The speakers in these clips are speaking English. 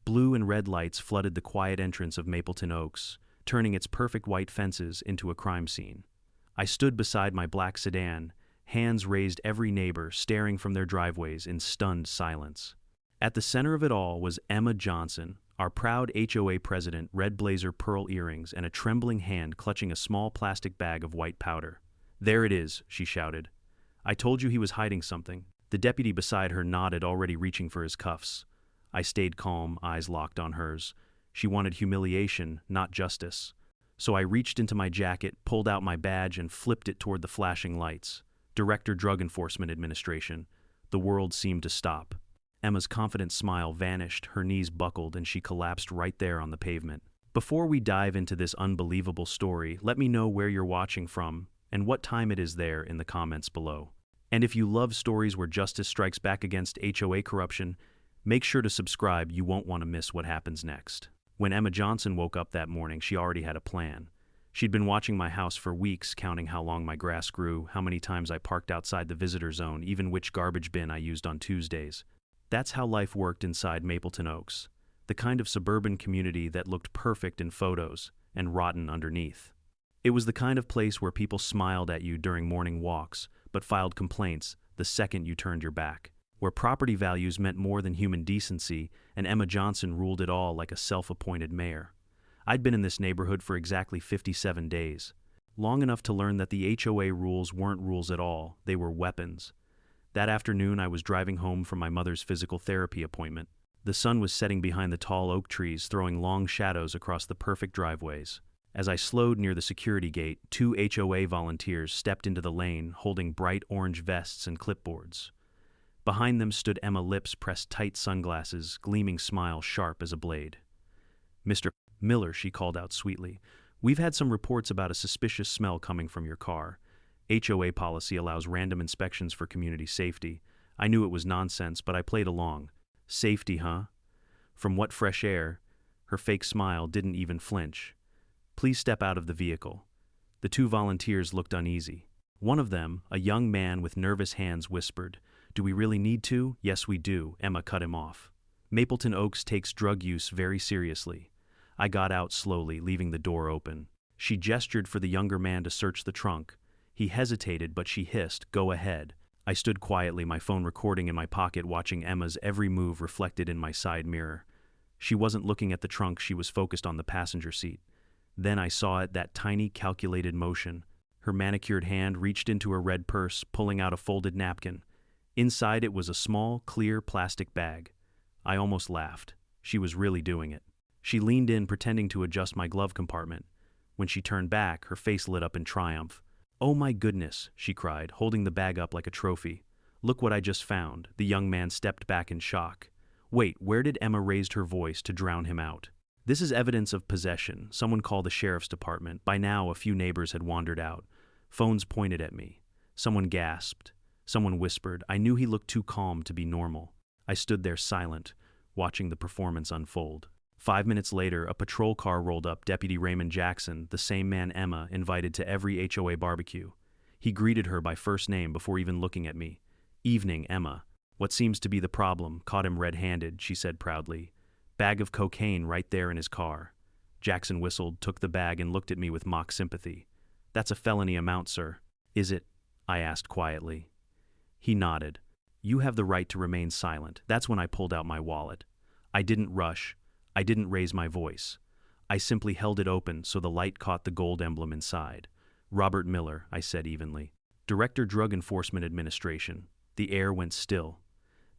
Blue and red lights flooded the quiet entrance of Mapleton Oaks, turning its perfect white fences into a crime scene. I stood beside my black sedan, hands raised every neighbor staring from their driveways in stunned silence. At the center of it all was Emma Johnson, our proud HOA president, red blazer pearl earrings, and a trembling hand clutching a small plastic bag of white powder. "There it is," she shouted. "I told you he was hiding something." The deputy beside her nodded, already reaching for his cuffs. I stayed calm, eyes locked on hers. She wanted humiliation, not justice. So I reached into my jacket, pulled out my badge, and flipped it toward the flashing lights. Director, Drug Enforcement Administration. The world seemed to stop. Emma's confident smile vanished, her knees buckled, and she collapsed right there on the pavement. Before we dive into this unbelievable story, let me know where you're watching from and what time it is there in the comments below. And if you love stories where justice strikes back against HOA corruption, make sure to subscribe. You won't want to miss what happens next. When Emma Johnson woke up that morning, she already had a plan. She'd been watching my house for weeks, counting how long my grass grew, how many times I parked outside the visitor zone, even which garbage bin I used on Tuesdays. That's how life worked inside Mapleton Oaks, the kind of suburban community that looked perfect in photos and rotten underneath. It was the kind of place where people smiled at you during morning walks, but filed complaints the second you turned your back, where property values meant more than human decency, and Emma Johnson ruled it all like a self-appointed mayor. I'd been in this neighborhood for exactly 57 days, long enough to learn that the HOA rules weren't rules at all, they were weapons. That afternoon, I was driving home from my mother's physical therapy appointment. The sun was setting behind the tall oak trees, throwing long shadows across the perfect driveways. As I slowed near the security gate, 2 HOA volunteers stepped into the lane, holding bright orange vests and clipboards. Behind them stood Emma, lips pressed tight, sunglasses, gleaming smile sharp as a blade. "Mr. Miller," she called out sweetly, "we've had some reports about a suspicious smell coming from your car. HOA policy allows random inspections for community safety. I knew it was nonsense, but I played along. Safety, huh? From what fresh air?" Her fake smile didn't even flinch. "Please step out of the vehicle." The 2 volunteers looked uneasy. One of them, a young man with nervous hands, whispered, "Do we really need to?" "Yes, we do," Emma cut him off. "Mapleton Oaks takes drug use very seriously." I got out slowly, leaving the door open. She gestured for the younger man to search the trunk. He hesitated, but she hissed, "Go ahead." I stood quietly, my phone recording in my pocket, watching Emma's every move reflected in my side mirror. She wasn't looking at the trunk, she was focused on the passenger seat. Then I saw it, that tiny, calculated motion. Her manicured hand reached into her red purse, pulling out a folded napkin. Inside it was a small, clear plastic bag. I almost laughed. She was really doing it. She leaned in, pretending to adjust my glove compartment. When she turned back, her face lit up in triumph. "Oh my goodness," she cried, holding the bag up like a trophy. "Look what I just found." The young man stepped back in shock. "Wait, where did—" Emma raised her voice to drown him out. "This is evidence of possession. Someone call the sheriff's department." By now, a few neighbors had wandered out. Phones pointed at me. Someone gasped. Someone whispered. I knew he looked too calm to be normal. I stood there silent, watching the performance unfold. 5 minutes later, a patrol car rolled up. Deputy Raymond Jackson, the same man Emma invited to every HOA barbecue. He greeted her by first name before even looking at me. "Evening, Emma." "What seems to be the problem?" "Caught him red-handed," she said proudly. "Bag of cocaine right there in his car." Jackson whistled, took the bag, and looked at me with mock sympathy. "That's a felony amount, sir." "Is it?" I asked quietly. He nodded. "You have the right to remain silent." That's when I pulled out my wallet. I didn't rush. I didn't raise my voice. I simply held it open so the light caught the gold emblem inside. "Robert Miller," I said evenly. "Director, Drug Enforcement Administration." The air went still.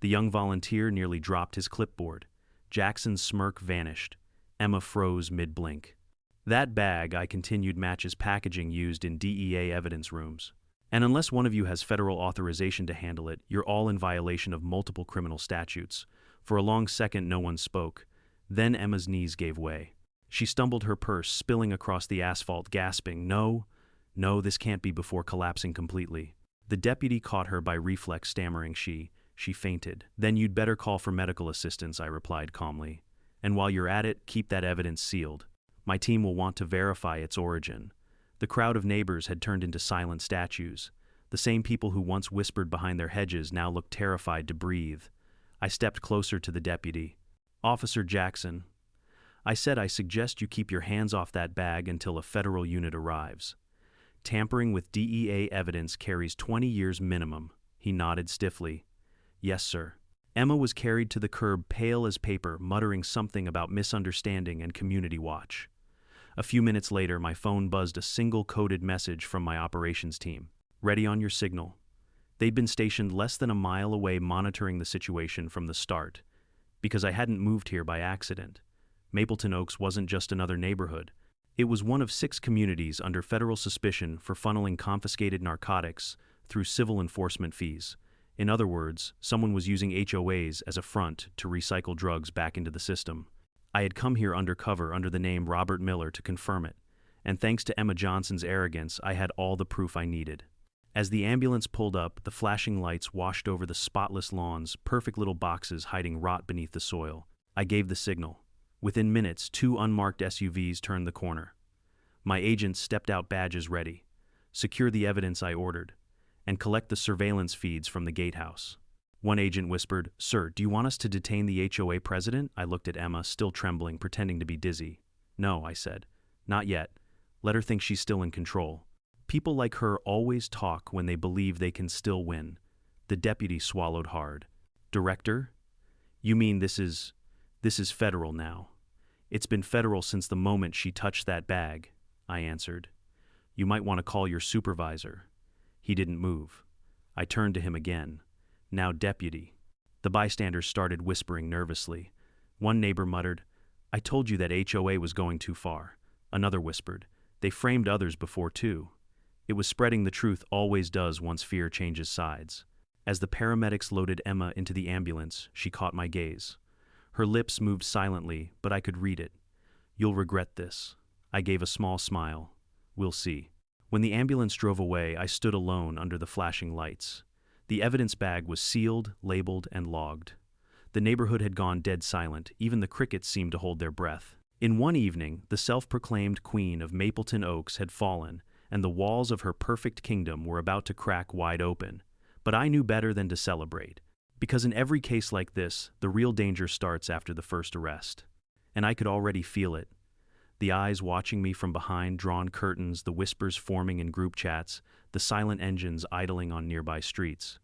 The young volunteer nearly dropped his clipboard. Jackson's smirk vanished. Emma froze mid-blink. "That bag," I continued, "matches packaging used in DEA evidence rooms. And unless one of you has federal authorization to handle it, you're all in violation of multiple criminal statutes." For a long second, no one spoke. Then Emma's knees gave way. She stumbled, her purse spilling across the asphalt, gasping, "No, no, this can't be," before collapsing completely. The deputy caught her by reflex, stammering she fainted. "Then you'd better call for medical assistance," I replied calmly. "And while you're at it, keep that evidence sealed. My team will want to verify its origin." The crowd of neighbors had turned into silent statues. The same people who once whispered behind their hedges now looked terrified to breathe. I stepped closer to the deputy. Officer Jackson, I said I suggest you keep your hands off that bag until a federal unit arrives. Tampering with DEA evidence carries 20 years minimum. He nodded stiffly. Yes, sir. Emma was carried to the curb pale as paper, muttering something about misunderstanding and community watch. A few minutes later, my phone buzzed a single coded message from my operations team. Ready on your signal. They'd been stationed less than a mile away monitoring the situation from the start. Because I hadn't moved here by accident. Mapleton Oaks wasn't just another neighborhood. It was one of 6 communities under federal suspicion for funneling confiscated narcotics through civil enforcement fees. In other words, someone was using HOAs as a front to recycle drugs back into the system. I had come here undercover under the name Robert Miller to confirm it, and thanks to Emma Johnson's arrogance, I had all the proof I needed. As the ambulance pulled up, the flashing lights washed over the spotless lawns, perfect little boxes hiding rot beneath the soil. I gave the signal. Within minutes, 2 unmarked SUVs turned the corner. My agents stepped out, badges ready. Secure the evidence I ordered, and collect the surveillance feeds from the gatehouse. One agent whispered, Sir, do you want us to detain the HOA president? I looked at Emma, still trembling, pretending to be dizzy. No, I said. Not yet. Let her think she's still in control. People like her always talk when they believe they can still win. The deputy swallowed hard. Director? You mean this is federal now? It's been federal since the moment she touched that bag, I answered. You might want to call your supervisor. He didn't move. I turned to him again. Now deputy. The bystanders started whispering nervously. One neighbor muttered, I told you that HOA was going too far. Another whispered, they framed others before too. It was spreading. The truth always does once fear changes sides. As the paramedics loaded Emma into the ambulance, she caught my gaze. Her lips moved silently, but I could read it. You'll regret this. I gave a small smile. We'll see. When the ambulance drove away, I stood alone under the flashing lights. The evidence bag was sealed, labeled, and logged. The neighborhood had gone dead silent. Even the crickets seemed to hold their breath. In one evening, the self-proclaimed queen of Mapleton Oaks had fallen, and the walls of her perfect kingdom were about to crack wide open. But I knew better than to celebrate. Because in every case like this, the real danger starts after the first arrest. And I could already feel it. The eyes watching me from behind drawn curtains, the whispers forming in group chats, the silent engines idling on nearby streets.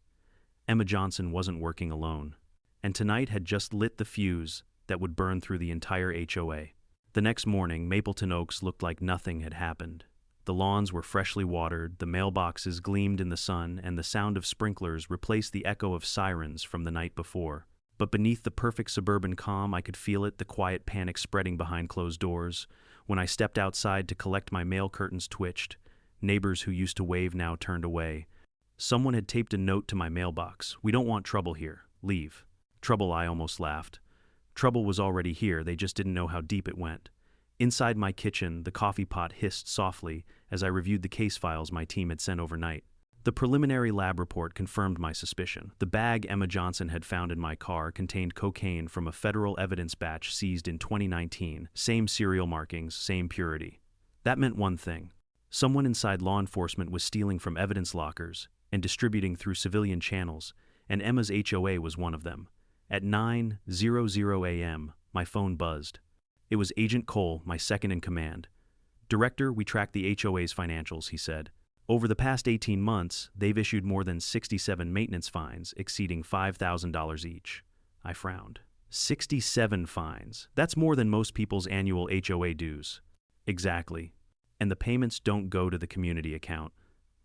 Emma Johnson wasn't working alone. And tonight had just lit the fuse that would burn through the entire HOA. The next morning, Mapleton Oaks looked like nothing had happened. The lawns were freshly watered, the mailboxes gleamed in the sun, and the sound of sprinklers replaced the echo of sirens from the night before. But beneath the perfect suburban calm, I could feel it, the quiet panic spreading behind closed doors. When I stepped outside to collect my mail, curtains twitched. Neighbors who used to wave now turned away. Someone had taped a note to my mailbox. We don't want trouble here. Leave. Trouble, I almost laughed. Trouble was already here, they just didn't know how deep it went. Inside my kitchen, the coffee pot hissed softly as I reviewed the case files my team had sent overnight. The preliminary lab report confirmed my suspicion. The bag Emma Johnson had found in my car contained cocaine from a federal evidence batch seized in 2019. Same serial markings, same purity. That meant one thing. Someone inside law enforcement was stealing from evidence lockers and distributing through civilian channels, and Emma's HOA was one of them. At 9:00 a.m., my phone buzzed. It was Agent Cole, my second in command. Director, we tracked the HOA's financials, he said. Over the past 18 months, they've issued more than 67 maintenance fines, exceeding $5,000 each. I frowned. 67 fines. That's more than most people's annual HOA dues. Exactly. And the payments don't go to the community account.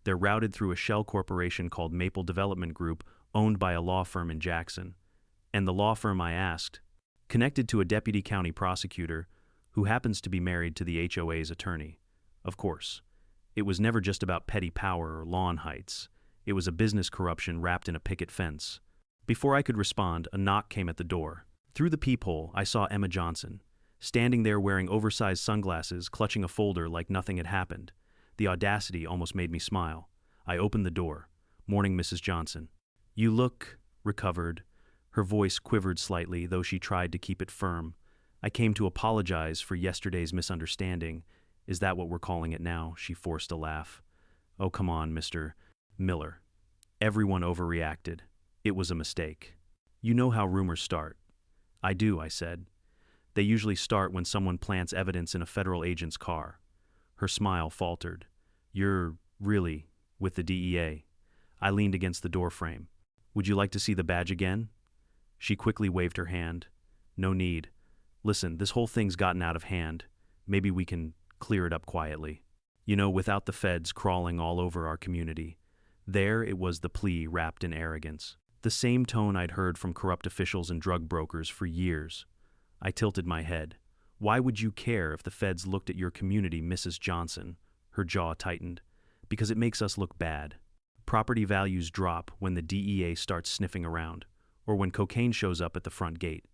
They're routed through a shell corporation called Maple Development Group, owned by a law firm in Jackson. And the law firm, I asked, connected to a deputy county prosecutor who happens to be married to the HOA's attorney. Of course. It was never just about petty power or lawn heights. It was a business corruption wrapped in a picket fence. Before I could respond, a knock came at the door. Through the peephole, I saw Emma Johnson, standing there wearing oversized sunglasses, clutching a folder like nothing had happened. The audacity almost made me smile. I opened the door. Morning, Mrs. Johnson. You look recovered. Her voice quivered slightly, though she tried to keep it firm. I came to apologize for yesterday's misunderstanding. Is that what we're calling it now? She forced a laugh. Oh, come on, Mr. Miller. Everyone overreacted. It was a mistake. You know how rumors start. I do, I said. They usually start when someone plants evidence in a federal agent's car. Her smile faltered. You're really with the DEA. I leaned against the doorframe. Would you like to see the badge again? She quickly waved her hand. No need. Listen, this whole thing's gotten out of hand. Maybe we can clear it up quietly. Without the feds crawling all over our community. There it was, the plea wrapped in arrogance. The same tone I'd heard from corrupt officials and drug brokers for years. I tilted my head. Why would you care if the feds looked at your community, Mrs. Johnson? Her jaw tightened. Because it makes us look bad. Property values drop when the DEA starts sniffing around, or when cocaine shows up at the front gate.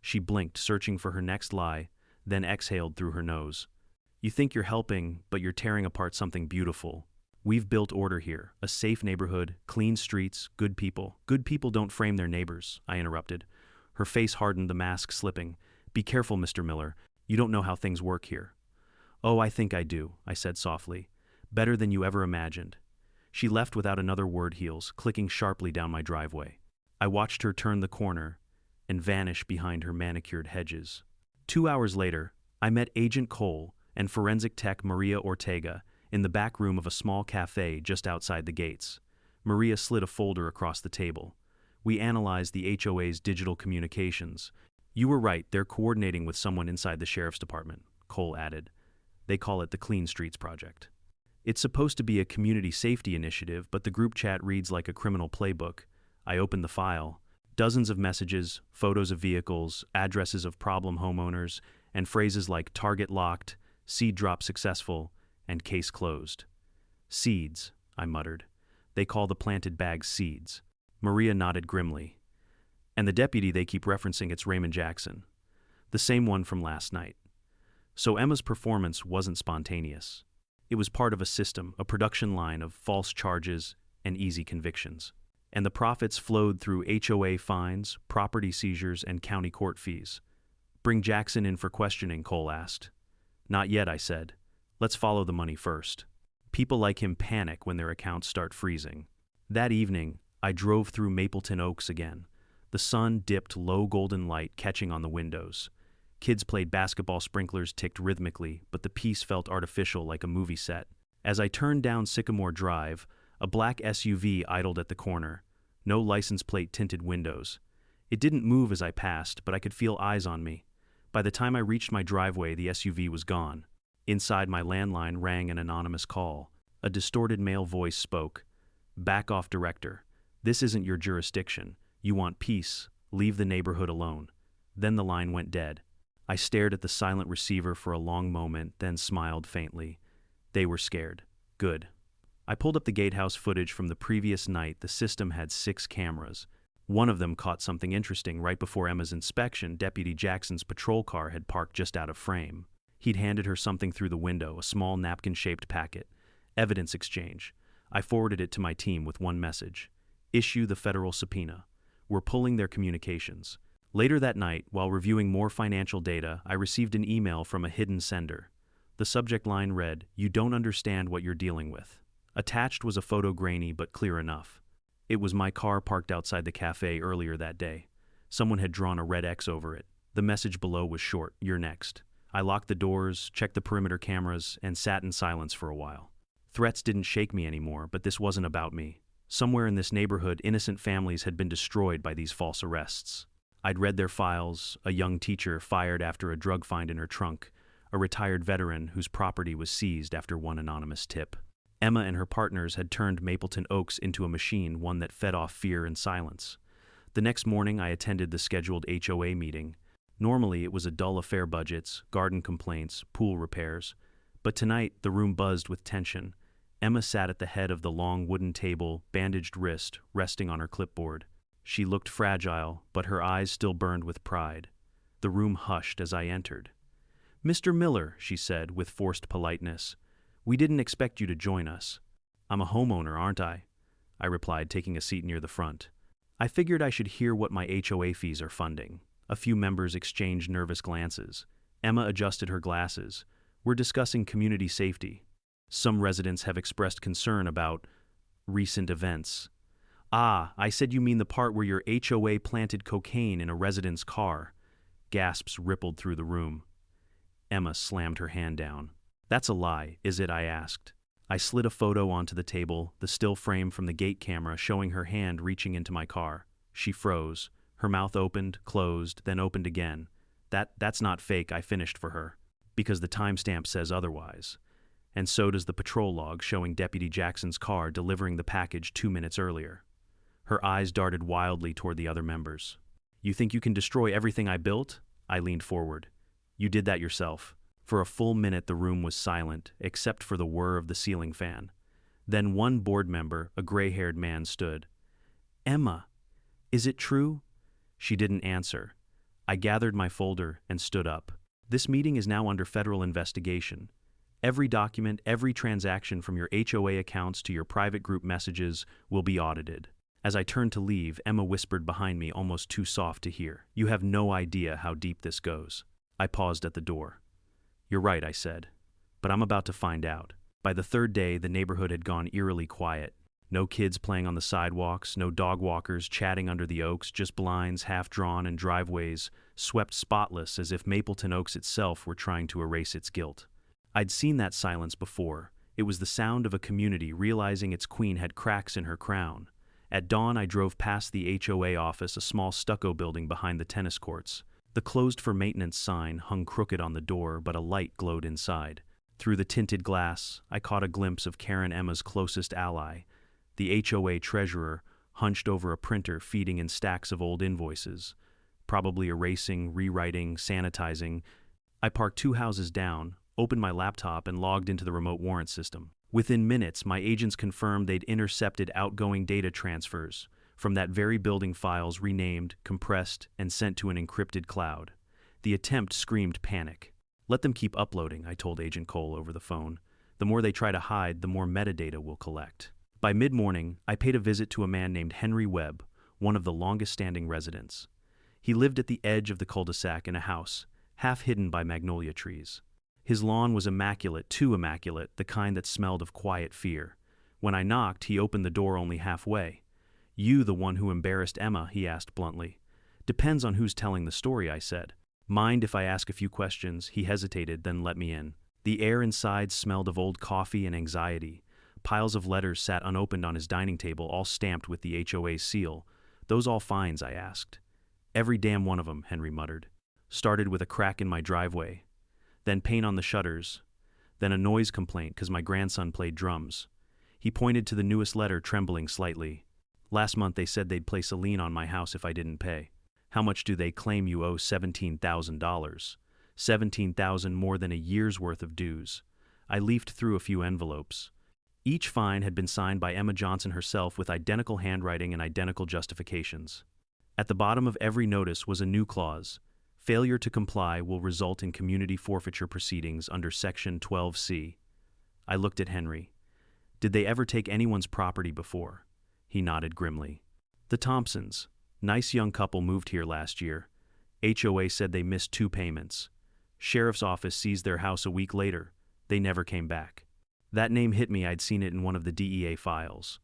She blinked, searching for her next lie, then exhaled through her nose. You think you're helping, but you're tearing apart something beautiful. We've built order here, a safe neighborhood, clean streets, good people. Good people don't frame their neighbors, I interrupted. Her face hardened, the mask slipping. Be careful, Mr. Miller. You don't know how things work here. Oh, I think I do, I said softly. Better than you ever imagined. She left without another word, heels clicking sharply down my driveway. I watched her turn the corner and vanish behind her manicured hedges. 2 hours later, I met Agent Cole and forensic tech Maria Ortega in the back room of a small cafe just outside the gates. Maria slid a folder across the table. We analyzed the HOA's digital communications. You were right, they're coordinating with someone inside the sheriff's department, Cole added. They call it the Clean Streets Project. It's supposed to be a community safety initiative, but the group chat reads like a criminal playbook. I opened the file. Dozens of messages, photos of vehicles, addresses of problem homeowners, and phrases like target locked, seed drop successful, and case closed. Seeds, I muttered. They call the planted bags seeds. Maria nodded grimly. And the deputy they keep referencing, it's Raymond Jackson. The same one from last night. So Emma's performance wasn't spontaneous. It was part of a system, a production line of false charges and easy convictions. And the profits flowed through HOA fines, property seizures, and county court fees. Bring Jackson in for questioning, Cole asked. Not yet, I said. Let's follow the money first. People like him panic when their accounts start freezing. That evening, I drove through Mapleton Oaks again. The sun dipped low golden light catching on the windows. Kids played basketball, sprinklers ticked rhythmically, but the peace felt artificial, like a movie set. As I turned down Sycamore Drive, a black SUV idled at the corner. No license plate tinted windows. It didn't move as I passed, but I could feel eyes on me. By the time I reached my driveway, the SUV was gone. Inside, my landline rang an anonymous call. A distorted male voice spoke. Back off, director. This isn't your jurisdiction. You want peace. Leave the neighborhood alone. Then the line went dead. I stared at the silent receiver for a long moment, then smiled faintly. They were scared. Good. I pulled up the gatehouse footage from the previous night. The system had 6 cameras. One of them caught something interesting. Right before Emma's inspection, Deputy Jackson's patrol car had parked just out of frame. He'd handed her something through the window, a small napkin-shaped packet. Evidence exchange. I forwarded it to my team with one message. Issue the federal subpoena. We're pulling their communications. Later that night, while reviewing more financial data, I received an email from a hidden sender. The subject line read, "You don't understand what you're dealing with." Attached was a photo, grainy but clear enough. It was my car parked outside the cafe earlier that day. Someone had drawn a red X over it. The message below was short, "You're next." I locked the doors, checked the perimeter cameras, and sat in silence for a while. Threats didn't shake me anymore, but this wasn't about me. Somewhere in this neighborhood, innocent families had been destroyed by these false arrests. I'd read their files: a young teacher fired after a drug find in her trunk, a retired veteran whose property was seized after one anonymous tip. Emma and her partners had turned Mapleton Oaks into a machine, one that fed off fear and silence. The next morning, I attended the scheduled HOA meeting. Normally, it was a dull affair: budgets, garden complaints, pool repairs. But tonight, the room buzzed with tension. Emma sat at the head of the long wooden table, bandaged wrist resting on her clipboard. She looked fragile, but her eyes still burned with pride. The room hushed as I entered. "Mr. Miller," she said with forced politeness, "we didn't expect you to join us." "I'm a homeowner, aren't I?" I replied, taking a seat near the front. I figured I should hear what my HOA fees are funding. A few members exchanged nervous glances. Emma adjusted her glasses. "We're discussing community safety. Some residents have expressed concern about recent events." "Ah, I said you mean the part where your HOA planted cocaine in a resident's car." Gasps rippled through the room. Emma slammed her hand down. "That's a lie, is it?" I asked. I slid a photo onto the table, the still frame from the gate camera showing her hand reaching into my car. She froze. Her mouth opened, closed, then opened again. That's not fake, I finished for her. Because the timestamp says otherwise. And so does the patrol log showing Deputy Jackson's car delivering the package 2 minutes earlier. Her eyes darted wildly toward the other members. "You think you can destroy everything I built?" I leaned forward. "You did that yourself." For a full minute the room was silent, except for the whir of the ceiling fan. Then one board member, a gray-haired man, stood. "Emma, is it true?" She didn't answer. I gathered my folder and stood up. "This meeting is now under federal investigation. Every document, every transaction from your HOA accounts to your private group messages will be audited." As I turned to leave, Emma whispered behind me, almost too soft to hear, "You have no idea how deep this goes." I paused at the door. "You're right," I said, "but I'm about to find out." By the third day, the neighborhood had gone eerily quiet. No kids playing on the sidewalks, no dog walkers chatting under the oaks, just blinds half drawn and driveways swept spotless as if Mapleton Oaks itself were trying to erase its guilt. I'd seen that silence before. It was the sound of a community realizing its queen had cracks in her crown. At dawn, I drove past the HOA office, a small stucco building behind the tennis courts. The closed for maintenance sign hung crooked on the door, but a light glowed inside. Through the tinted glass, I caught a glimpse of Karen, Emma's closest ally, the HOA treasurer, hunched over a printer feeding in stacks of old invoices, probably erasing, rewriting, sanitizing. I parked 2 houses down, opened my laptop, and logged into the remote warrant system. Within minutes, my agents confirmed they'd intercepted outgoing data transfers from that very building, files renamed, compressed, and sent to an encrypted cloud. The attempt screamed panic. "Let them keep uploading," I told Agent Cole over the phone. "The more they try to hide, the more metadata we'll collect." By mid-morning, I paid a visit to a man named Henry Webb, one of the longest-standing residents. He lived at the edge of the cul-de-sac in a house, half hidden by magnolia trees. His lawn was immaculate, too immaculate, the kind that smelled of quiet fear. When I knocked, he opened the door only halfway. "You the one who embarrassed Emma?" he asked bluntly. "Depends on who's telling the story," I said. "Mind if I ask a few questions?" He hesitated, then let me in. The air inside smelled of old coffee and anxiety. Piles of letters sat unopened on his dining table, all stamped with the HOA's seal. "Those all fines?" I asked. "Every damn one of them," Henry muttered. "Started with a crack in my driveway. Then paint on the shutters. Then a noise complaint because my grandson played drums." He pointed to the newest letter, trembling slightly. "Last month they said they'd place a lien on my house if I didn't pay." "How much do they claim you owe?" $17,000. $17,000 more than a year's worth of dues. I leafed through a few envelopes. Each fine had been signed by Emma Johnson herself with identical handwriting and identical justifications. At the bottom of every notice was a new clause. "Failure to comply will result in community forfeiture proceedings under Section 12C. I looked at Henry. "Did they ever take anyone's property before?" He nodded grimly. "The Thompsons. Nice young couple moved here last year. HOA said they missed 2 payments. Sheriff's office seized their house a week later. They never came back." That name hit me. I'd seen it in one of the DEA files.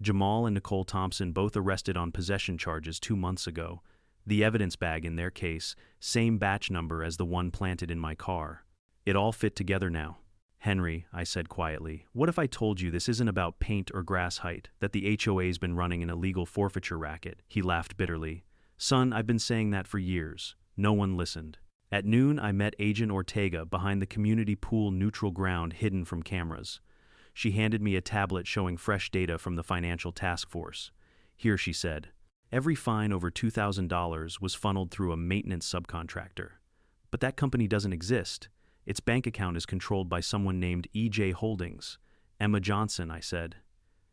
Jamal and Nicole Thompson, both arrested on possession charges 2 months ago. The evidence bag in their case, same batch number as the one planted in my car. It all fit together now. "Henry," I said quietly, "what if I told you this isn't about paint or grass height, that the HOA's been running an illegal forfeiture racket?" He laughed bitterly. "Son, I've been saying that for years. No one listened." At noon, I met Agent Ortega behind the community pool neutral ground hidden from cameras. She handed me a tablet showing fresh data from the financial task force. "Here," she said. "Every fine over $2,000 was funneled through a maintenance subcontractor. But that company doesn't exist. Its bank account is controlled by someone named E.J. Holdings." "Emma Johnson," I said.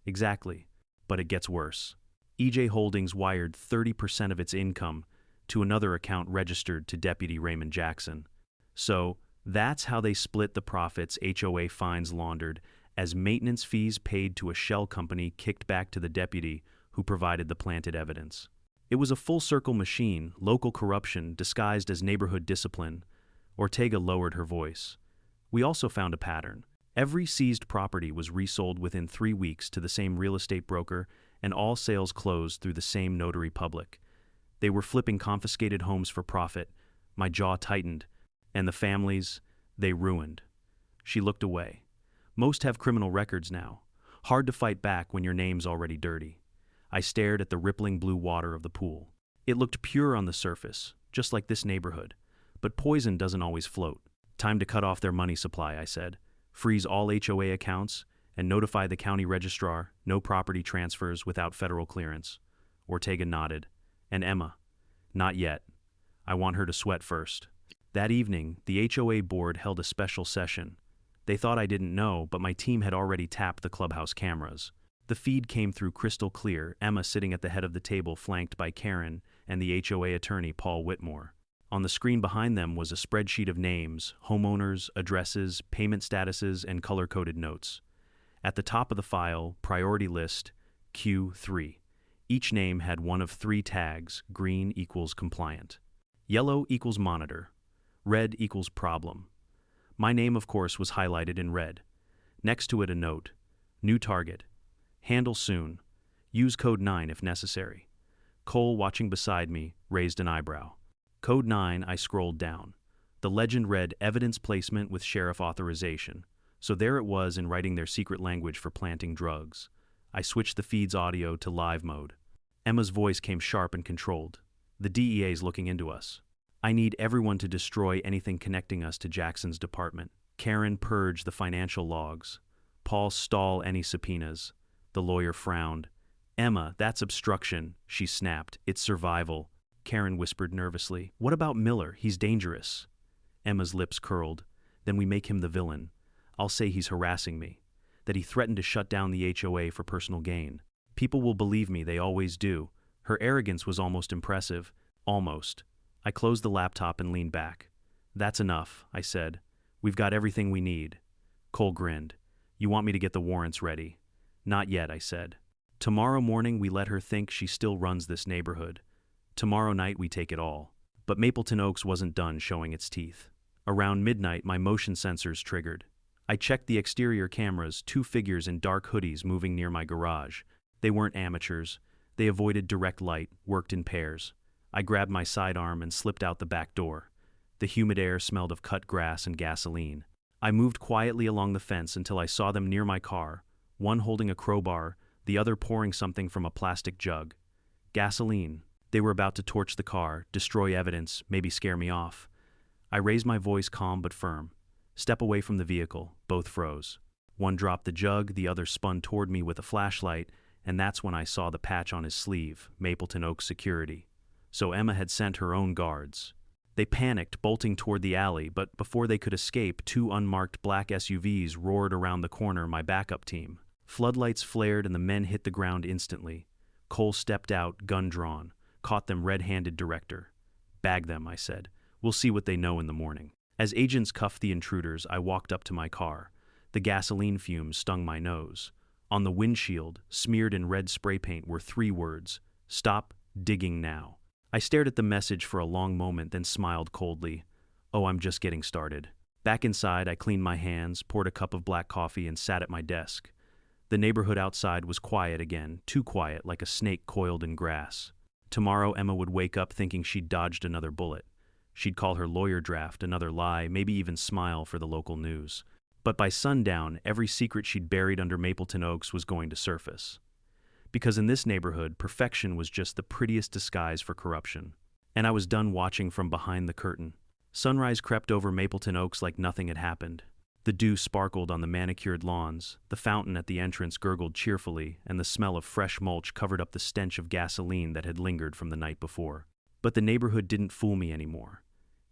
"Exactly. But it gets worse. E.J. Holdings wired 30% of its income to another account registered to Deputy Raymond Jackson. So, that's how they split the profits HOA fines laundered as maintenance fees paid to a shell company kicked back to the deputy who provided the planted evidence. It was a full-circle machine, local corruption disguised as neighborhood discipline. Ortega lowered her voice. "We also found a pattern. Every seized property was resold within 3 weeks to the same real estate broker, and all sales closed through the same notary public. They were flipping confiscated homes for profit, My jaw tightened. And the families, they ruined. She looked away. Most have criminal records now. Hard to fight back when your name's already dirty. I stared at the rippling blue water of the pool. It looked pure on the surface, just like this neighborhood. But poison doesn't always float. Time to cut off their money supply, I said. Freeze all HOA accounts and notify the county registrar, no property transfers without federal clearance. Ortega nodded. And Emma? Not yet. I want her to sweat first. That evening, the HOA board held a special session. They thought I didn't know, but my team had already tapped the clubhouse cameras. The feed came through crystal clear, Emma sitting at the head of the table flanked by Karen and the HOA attorney Paul Whitmore. On the screen behind them was a spreadsheet of names, homeowners, addresses, payment statuses, and color-coded notes. At the top of the file, priority list, Q3. Each name had one of three tags: green equals compliant, yellow equals monitor, red equals problem. My name, of course, was highlighted in red. Next to it a note: new target. Handle soon. Use code 9 if necessary. Cole, watching beside me, raised an eyebrow. Code 9, I scrolled down. The legend read evidence placement with sheriff authorization. So there it was in writing their secret language for planting drugs. I switched the feed's audio to live mode. Emma's voice came sharp and controlled. The DEA's looking into us. I need everyone to destroy anything connecting us to Jackson's department. Karen, purge the financial logs. Paul, stall any subpoenas. The lawyer frowned. Emma, that's obstruction, she snapped. It's survival. Karen whispered nervously. What about Miller? He's dangerous. Emma's lips curled. Then we make him the villain. I'll say he's harassing me, that he threatened to shut down the HOA for personal gain. People will believe me, they always do. Her arrogance was almost impressive. Almost. I closed the laptop and leaned back. That's enough, I said. We've got everything we need. Cole grinned. You want me to get the warrants ready? Not yet, I said. Tomorrow morning we let her think she still runs this neighborhood. Tomorrow night we take it all. But Mapleton Oaks wasn't done showing its teeth. Around midnight my motion sensors triggered. I checked the exterior cameras, two figures in dark hoodies moving near my garage. They weren't amateurs. They avoided direct light, worked in pairs. I grabbed my sidearm and slipped out the back door. The humid air smelled of cut grass and gasoline. I moved quietly along the fence until I saw them near my car, one holding a crowbar, the other pouring something from a plastic jug. Gasoline. They were about to torch the car, destroy evidence, maybe scare me off. I raised my voice calm but firm. Step away from the vehicle. Both froze. One dropped the jug, the other spun toward me with a flashlight, and that's when I saw the patch on his sleeve, Mapleton Oaks Security. So Emma had sent her own guards. They panicked, bolting toward the alley, but before they could escape, two unmarked black SUVs roared around the corner, my backup team. Floodlights flared and the men hit the ground instantly. Cole stepped out, gun drawn, caught them red-handed director. Bag them, I said. We'll see what they know in the morning. As agents cuffed the intruders, I walked up to my car. The gasoline fumes stung my nose. On the windshield, smeared in red spray paint, were three words: stop digging now. I stared at the message for a long moment, then smiled coldly. Oh, I'm just getting started. Back inside, I cleaned my hands, poured a cup of black coffee, and sat at my desk. The neighborhood outside was quiet again, too quiet, like a snake coiled in grass. Tomorrow, Emma would wake up thinking she'd dodged another bullet. She'd call her lawyer draft another lie, maybe even smile for the local news. But by sundown, every secret she'd buried under Mapleton Oaks was going to surface. Because in this neighborhood, perfection was just the prettiest disguise for corruption. And I was done watching from behind the curtain. Sunrise crept over Mapleton Oaks like nothing had happened. The dew sparkled on the manicured lawns, the fountain at the entrance gurgled cheerfully, and the smell of fresh mulch covered up the stench of gasoline that had lingered from the night before. But the neighborhood didn't fool me anymore.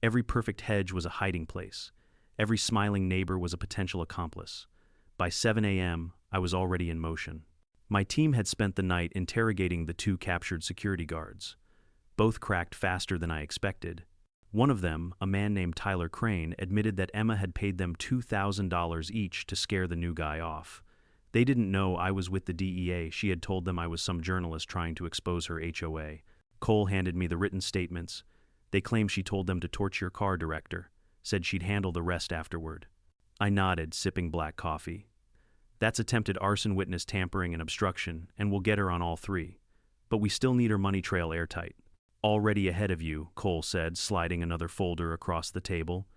Every perfect hedge was a hiding place. Every smiling neighbor was a potential accomplice. By 7 a.m., I was already in motion. My team had spent the night interrogating the two captured security guards. Both cracked faster than I expected. One of them, a man named Tyler Crane, admitted that Emma had paid them $2,000 each to scare the new guy off. They didn't know I was with the DEA. She had told them I was some journalist trying to expose her HOA. Cole handed me the written statements. They claimed she told them to torch your car, director. Said she'd handle the rest afterward. I nodded, sipping black coffee. That's attempted arson, witness tampering, and obstruction, and we'll get her on all three. But we still need her money trail airtight. Already ahead of you, Cole said, sliding another folder across the table.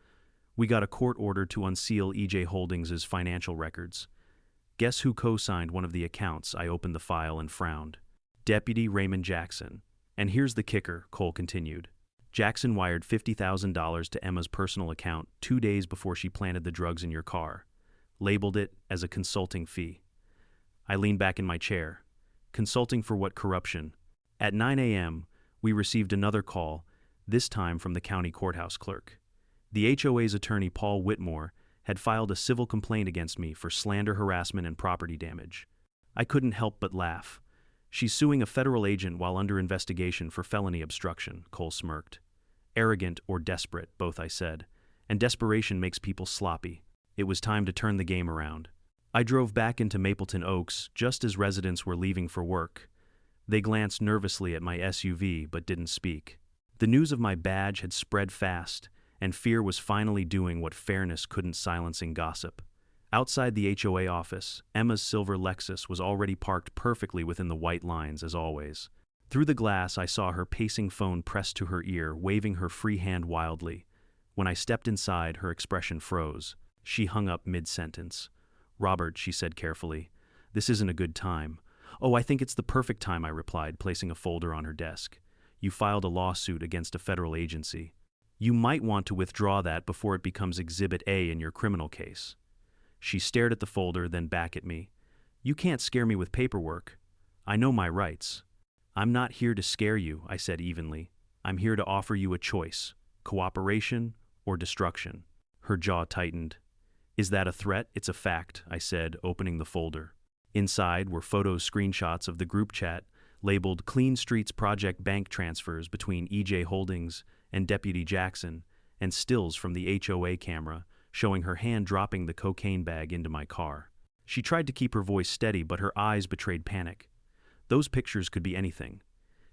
We got a court order to unseal EJ Holdings' financial records. Guess who co-signed one of the accounts? I opened the file and frowned. Deputy Raymond Jackson. And here's the kicker, Cole continued. Jackson wired $50,000 to Emma's personal account 2 days before she planted the drugs in your car, labeled it as a consulting fee. I leaned back in my chair. Consulting for what corruption? At 9 a.m., we received another call, this time from the county courthouse clerk. The HOA's attorney, Paul Whitmore, had filed a civil complaint against me for slander, harassment, and property damage. I couldn't help but laugh. She's suing a federal agent while under investigation for felony obstruction, Cole smirked. Arrogant or desperate, both, I said. And desperation makes people sloppy. It was time to turn the game around. I drove back into Mapleton Oaks just as residents were leaving for work. They glanced nervously at my SUV but didn't speak. The news of my badge had spread fast, and fear was finally doing what fairness couldn't silence in gossip. Outside the HOA office, Emma's silver Lexus was already parked perfectly within the white lines, as always. Through the glass, I saw her pacing phone pressed to her ear, waving her free hand wildly. When I stepped inside, her expression froze. She hung up mid-sentence. "Robert," she said carefully, "this isn't a good time." "Oh, I think it's the perfect time," I replied, placing a folder on her desk. "You filed a lawsuit against a federal agency. You might want to withdraw that before it becomes Exhibit A in your criminal case." She stared at the folder, then back at me. "You can't scare me with paperwork. I know my rights." "I'm not here to scare you," I said evenly. "I'm here to offer you a choice, cooperation or destruction." Her jaw tightened. "Is that a threat?" "It's a fact," I said, opening the folder. Inside were photos, screenshots of the group chat, labeled Clean Streets Project bank transfers between EJ Holdings and Deputy Jackson, and stills from the HOA camera showing her hand dropping the cocaine bag into my car. She tried to keep her voice steady, but her eyes betrayed panic. Those pictures could be anything.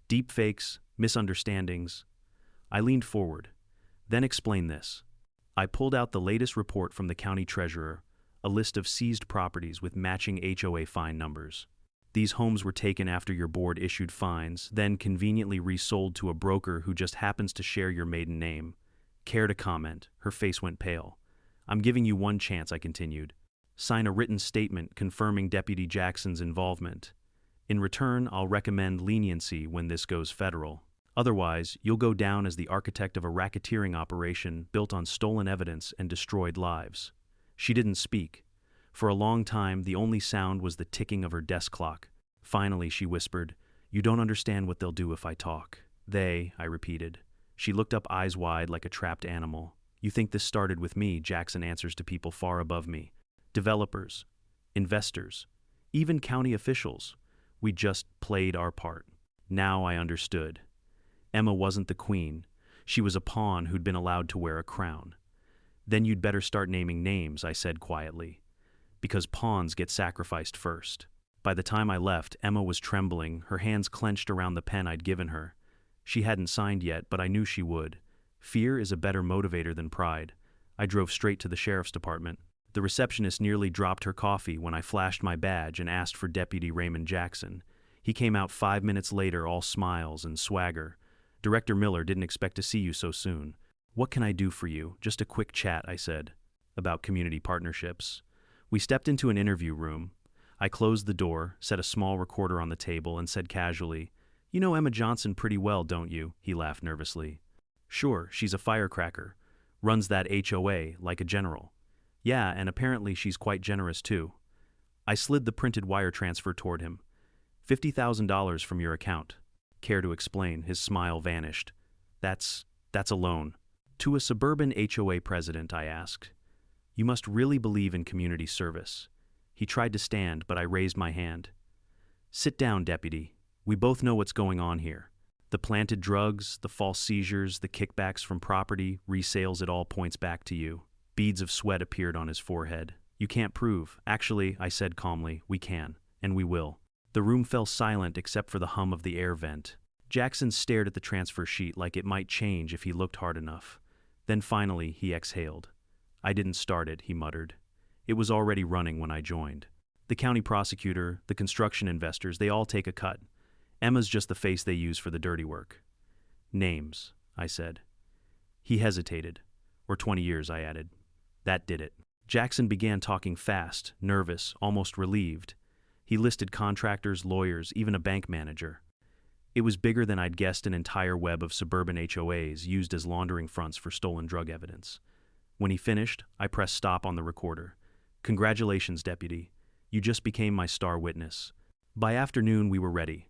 Deepfakes, misunderstandings. I leaned forward. "Then explain this." I pulled out the latest report from the county treasurer, a list of seized properties with matching HOA fine numbers. "These homes were taken after your board issued fines, then conveniently resold to a broker who just happens to share your maiden name. Care to comment?" Her face went pale. "I'm giving you one chance," I continued. "Sign a written statement confirming Deputy Jackson's involvement. In return, I'll recommend leniency when this goes federal. Otherwise, you'll go down as the architect of a racketeering operation built on stolen evidence and destroyed lives." She didn't speak. For a long time, the only sound was the ticking of her desk clock. Finally, she whispered, "You don't understand what they'll do if I talk." "They," I repeated. She looked up, eyes wide like a trapped animal. "You think this started with me?" Jackson answers to people far above me. Developers, investors, even county officials. We just played our part. Now I understood. Emma wasn't the queen. She was a pawn who'd been allowed to wear a crown. "Then you'd better start naming names," I said quietly. "Because pawns get sacrificed first." By the time I left, Emma was trembling, her hands clenched around the pen I'd given her. She hadn't signed yet, but I knew she would. Fear is a better motivator than pride. I drove straight to the sheriff's department. The receptionist nearly dropped her coffee when I flashed my badge and asked for Deputy Raymond Jackson. He came out 5 minutes later, all smiles and swagger. "Director Miller didn't expect to see you so soon." "What can I do for you?" "Just a quick chat," I said, "about community partnerships." We stepped into an interview room. I closed the door, set a small recorder on the table, and said casually, "You know Emma Johnson pretty well, don't you?" He laughed nervously. "Sure, she's a firecracker. Runs that HOA like a general." "Yeah, and apparently she's quite generous too." I slid the printed wire transfer toward him. $50,000 from your account." "Care to explain?" His smile vanished. That's a loan." "To a suburban HOA president," I asked. "You must really believe in community service." He tried to stand, but I raised my hand. "Sit down, deputy. We both know what's going on here. The planted drugs, the false seizures, the kickbacks from property, resales, it all points back to you." Beads of sweat appeared on his forehead. "You can't prove." "Actually," I said calmly, "we can, and we will." The room fell silent except for the hum of the air vent. Jackson stared at the transfer sheet like it might change if he looked hard enough. Then finally, he exhaled. "I didn't start it," he muttered. "It was already running when I joined. The county prosecutor, the construction investors, they all take a cut. Emma's just the face they use for the dirty work." Names, I said. He hesitated. Or 20 years, I added. That did it. Jackson began talking fast, nervous, almost relieved. He listed contractors, lawyers, even a bank manager. It was bigger than I'd guessed, an entire web of suburban HOAs used as laundering fronts for stolen drug evidence. When he finished, I pressed stop on the recorder. Congratulations, Deputy. You just became my star witness. By afternoon, we were ready.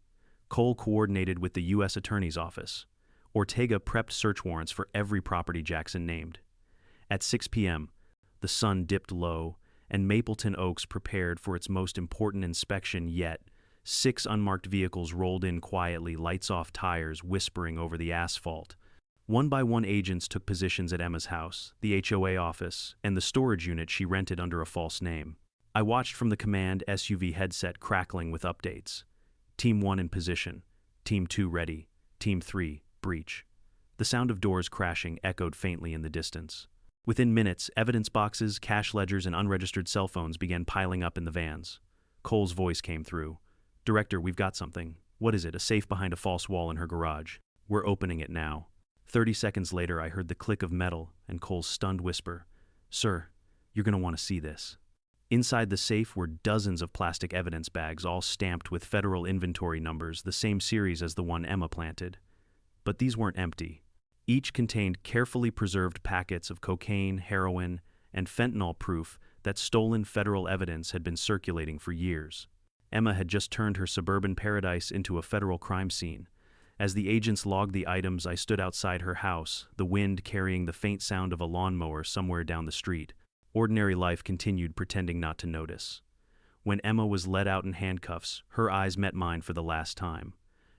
Cole coordinated with the U.S. Attorney's Office. Ortega prepped search warrants for every property Jackson named. At 6 p.m., the sun dipped low, and Mapleton Oaks prepared for its most important inspection yet. 6 unmarked vehicles rolled in quietly, lights off, tires whispering over the asphalt. One by one, agents took positions at Emma's house, the HOA office, and the storage unit she rented under a false name. I watched from the command SUV headset, crackling with updates. Team 1 in position. Team 2 ready. Team 3, breach. The sound of doors crashing echoed faintly in the distance. Within minutes, evidence boxes, cash ledgers, and unregistered cell phones began piling up in the vans. Cole's voice came through. Director, we've got something. What is it? A safe behind a false wall in her garage. We're opening it now. 30 seconds later, I heard the click of metal and Cole's stunned whisper. Sir, you're going to want to see this. Inside the safe were dozens of plastic evidence bags, all stamped with federal inventory numbers, the same series as the one Emma planted. But these weren't empty. Each contained carefully preserved packets of cocaine, heroin, and fentanyl, proof that stolen federal evidence had been circulating for years. Emma had just turned her suburban paradise into a federal crime scene. As the agents logged the items, I stood outside her house, the wind carrying the faint sound of a lawnmower somewhere down the street. Ordinary life continued, pretending not to notice. When Emma was led out in handcuffs, her eyes met mine for the last time.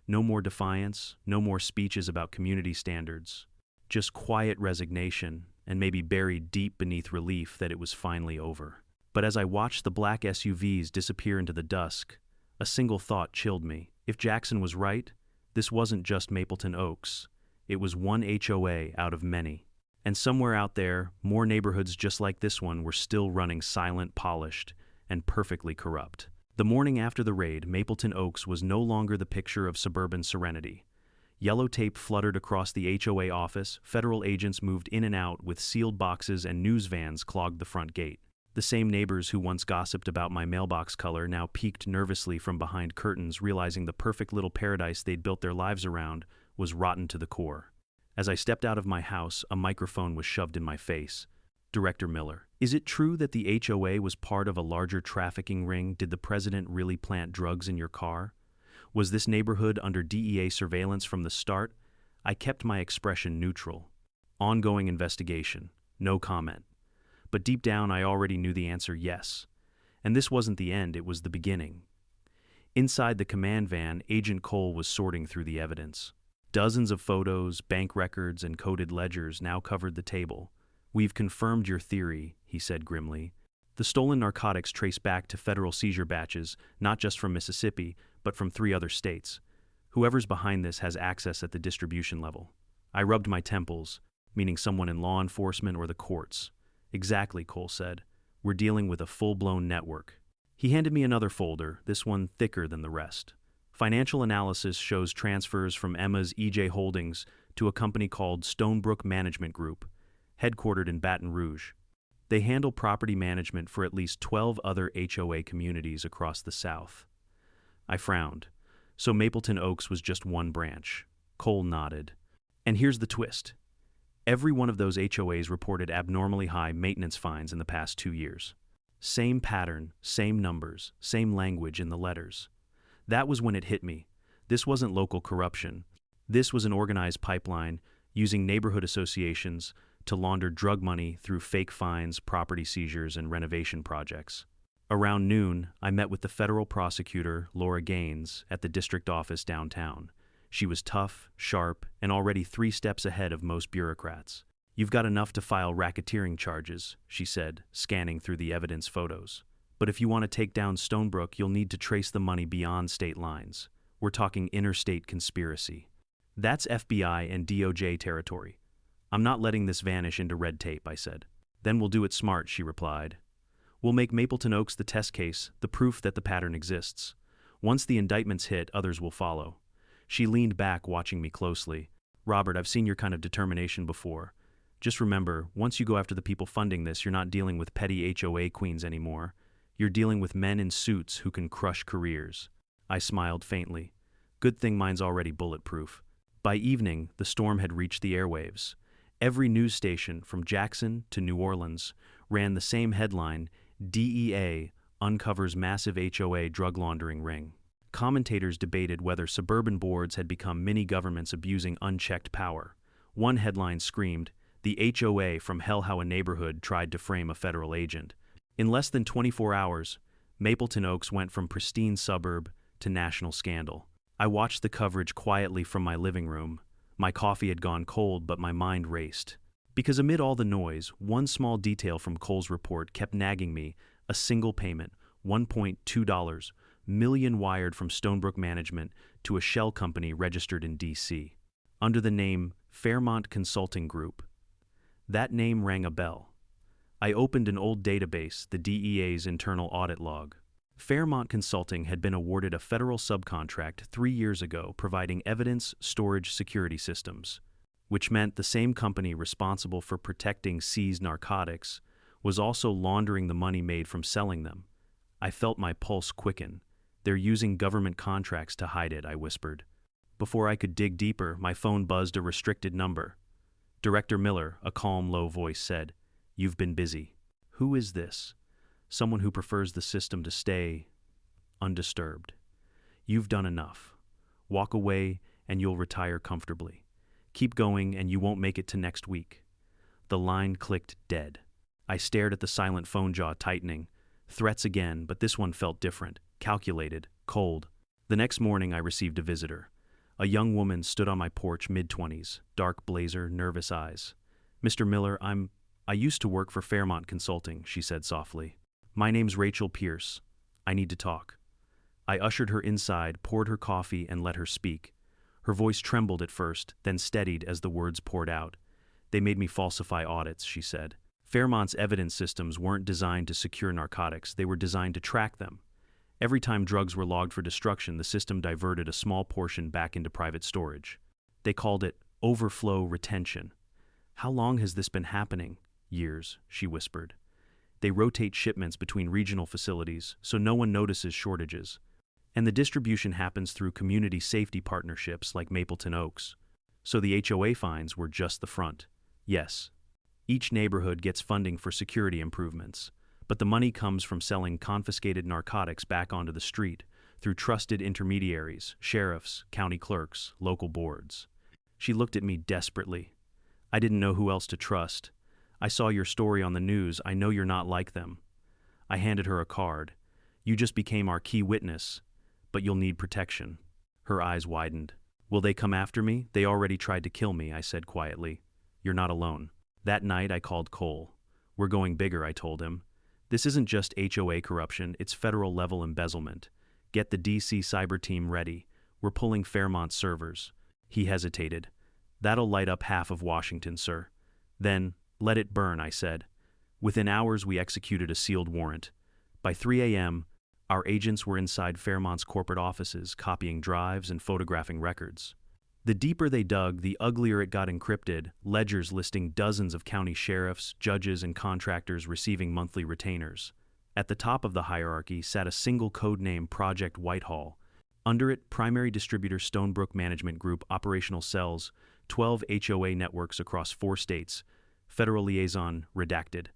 No more defiance, no more speeches about community standards. Just quiet resignation, and maybe buried deep beneath relief that it was finally over. But as I watched the black SUVs disappear into the dusk, a single thought chilled me. If Jackson was right, this wasn't just Mapleton Oaks. It was one HOA out of many. And somewhere out there, more neighborhoods just like this one were still running silent, polished, and perfectly corrupt. The morning after the raid, Mapleton Oaks was no longer the picture of suburban serenity. Yellow tape fluttered across the HOA office, federal agents moved in and out with sealed boxes, and news vans clogged the front gate. The same neighbors who once gossiped about my mailbox color now peeked nervously from behind curtains, realizing the perfect little paradise they'd built their lives around was rotten to the core. As I stepped out of my house, a microphone was shoved in my face. Director Miller, is it true that the HOA was part of a larger trafficking ring? Did the president really plant drugs in your car? Was this neighborhood under DEA surveillance from the start? I kept my expression neutral. Ongoing investigation. No comment. But deep down, I already knew the answer: yes. And this wasn't the end, it was the beginning. Inside the command van, Agent Cole was sorting through the evidence. Dozens of photos, bank records, and coded ledgers now covered the table. We've confirmed your theory, he said grimly. The stolen narcotics trace back to federal seizure batches, not just from Mississippi, but from 3 other states. Whoever's behind this has access at the distribution level. I rubbed my temples, meaning someone in law enforcement or the courts. Exactly, Cole said. We're dealing with a full-blown network. He handed me another folder, this one thicker than the rest. Financial analysis shows transfers from Emma's EJ Holdings to a company called Stonebrook Management Group, headquartered in Baton Rouge. They handle property management for at least 12 other HOA communities across the South. I frowned. So Mapleton Oaks was just one branch. Cole nodded. And here's the twist. Every one of those HOAs reported abnormally high maintenance fines in the past 2 years. Same pattern, same numbers, same language in the letters. That was when it hit me. This wasn't local corruption. This was an organized pipeline using neighborhood associations to launder drug money through fake fines, property seizures, and renovation projects. Around noon, I met with the federal prosecutor, Laura Gaines, at the district office downtown. She was tough, sharp, and already 3 steps ahead of most bureaucrats. You've got enough to file racketeering charges, she said, scanning through the evidence photos. But if you want to take down Stonebrook, you'll need to trace the money beyond state lines. We're talking interstate conspiracy. That's FBI and DOJ territory. I'm not letting this vanish into red tape, I said. Then we'll do it smart, she replied. We'll make Mapleton Oaks the test case, the proof that the pattern exists. Once the indictments hit, others will follow. She leaned back, watching me closely. Robert, I've seen your kind of determination before. Just remember, once you go after the people funding this, you're not dealing with petty HOA queens anymore. You're dealing with men in suits who can crush careers. I smiled faintly. Good thing mine's already bulletproof. By evening, the storm had reached the airwaves. Every news station, from Jackson to New Orleans, ran the same headline: DEA uncovers massive HOA drug laundering ring. Commentators debated whether suburban boards had become mini-governments abusing unchecked power. One headline screamed, "The HOA from hell how a neighborhood tried to frame a federal agent." In less than 24 hours, Mapleton Oaks went from pristine suburb to national scandal. I watched the coverage quietly from my living room. My coffee had gone cold, but my mind raced. Because amid all the noise, one small detail from Cole's report kept nagging me: a single payment, $1.2 million wired from Stonebrook Management to a shell company registered in D.C. under the name Fairmont Consulting Group. That name rang a bell. I opened an old database, the DEA's internal audit log. Fairmont Consulting had been awarded a federal subcontract 3 years ago providing evidence storage security systems, which meant the same company responsible for protecting seized narcotics was also laundering the money made from selling them. I felt my pulse quicken. "They're using government contracts to hide it," I whispered. Before I could dig deeper, my phone buzzed a restricted number. "Director Miller," a calm, low voice said. "You've been busy." Who is this? Someone who prefers the system to stay undisturbed. "You've done enough. Walk away and you'll retire comfortably. Keep going and you won't make it to next week." The line clicked dead. I stared at the silent phone jaw tightening. Threats again, but this one felt different, calculated, cold. The next morning I received a visitor. A young woman stood on my porch, mid-20s, dark blazer, nervous eyes. "Mr. Miller, I used to work for Fairmont Consulting," she said softly. "My name's Rachel Pierce. I need to talk." I ushered her inside, poured her coffee, and let her speak. Her voice trembled at first, then steadied as the words poured out. "They made me falsify audits," she said. "Fairmont's evidence systems weren't designed to secure narcotics, they were designed to track them. Every time drugs were logged for destruction, the system diverted a small portion back into private storage. They called it overflow retention." "How long has this been happening?" "Years," she whispered. "They rotate shipments between regional facilities, so no one notices shortages. And the distribution happens through community safety partnerships like Mapleton Oaks. So the HOA fines were just the front. Yes, each neighborhood gets funding for security improvements, but the money comes from selling confiscated narcotics back onto the street through trusted intermediaries, sheriffs, county clerks, local boards." She looked at me desperately. "I didn't know who else to trust. I saw your story on the news. I know you're not like them." I handed her a card. "You just became our key witness, but you'll need protection." Her eyes widened. "Will they come after me? They already tried to kill me," I said quietly. "You're not alone." That night I called Cole. "We're going bigger," I told him. "This isn't just HOA corruption, it's federal-level embezzlement. Get the DC cyber team ready. We're pulling Fairmont servers." He hesitated. "That'll light up half of Washington, sir." "Then, let it burn," I said. Within hours we executed a sealed warrant. By 3 a.m., our agents were inside Fairmont's corporate offices, copying drives and photographing records. The deeper they dug, the uglier it got encrypted, ledgers listing dozens of county sheriffs, judges, and contractors receiving monthly retainers. At the top of the hierarchy sat a single code name, Project Whitehall. Under it, primary distributor Stonebrook Management Group operational cells, 12 HOA networks across 4 states, federal liaison redacted.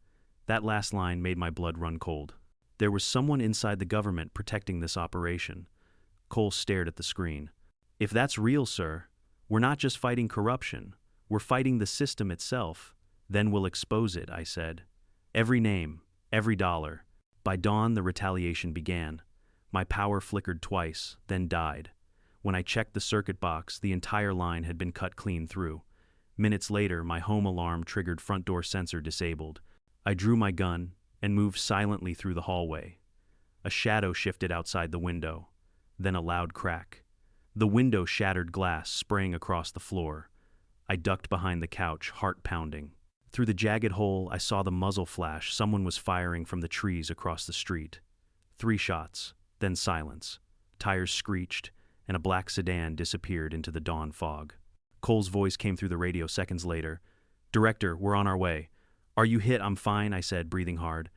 That last line made my blood run cold. There was someone inside the government protecting this operation. Cole stared at the screen. "If that's real, sir, we're not just fighting corruption, we're fighting the system itself. Then we'll expose it," I said. "Every name, every dollar." By dawn, the retaliation began. My power flickered twice, then died. When I checked the circuit box, the entire line had been cut clean through. Minutes later, my home alarm triggered front door sensor disabled. I drew my gun and moved silently through the hallway. A shadow shifted outside the window, then a loud crack. The window shattered glass, spraying across the floor. I ducked behind the couch, heart pounding. Through the jagged hole, I saw the muzzle flash. Someone was firing from the trees across the street. 3 shots, then silence. Tires screeched, and a black sedan disappeared into the dawn fog. Cole's voice came through the radio seconds later. "Director, we're on our way." "Are you hit?" "I'm fine," I said, breathing hard.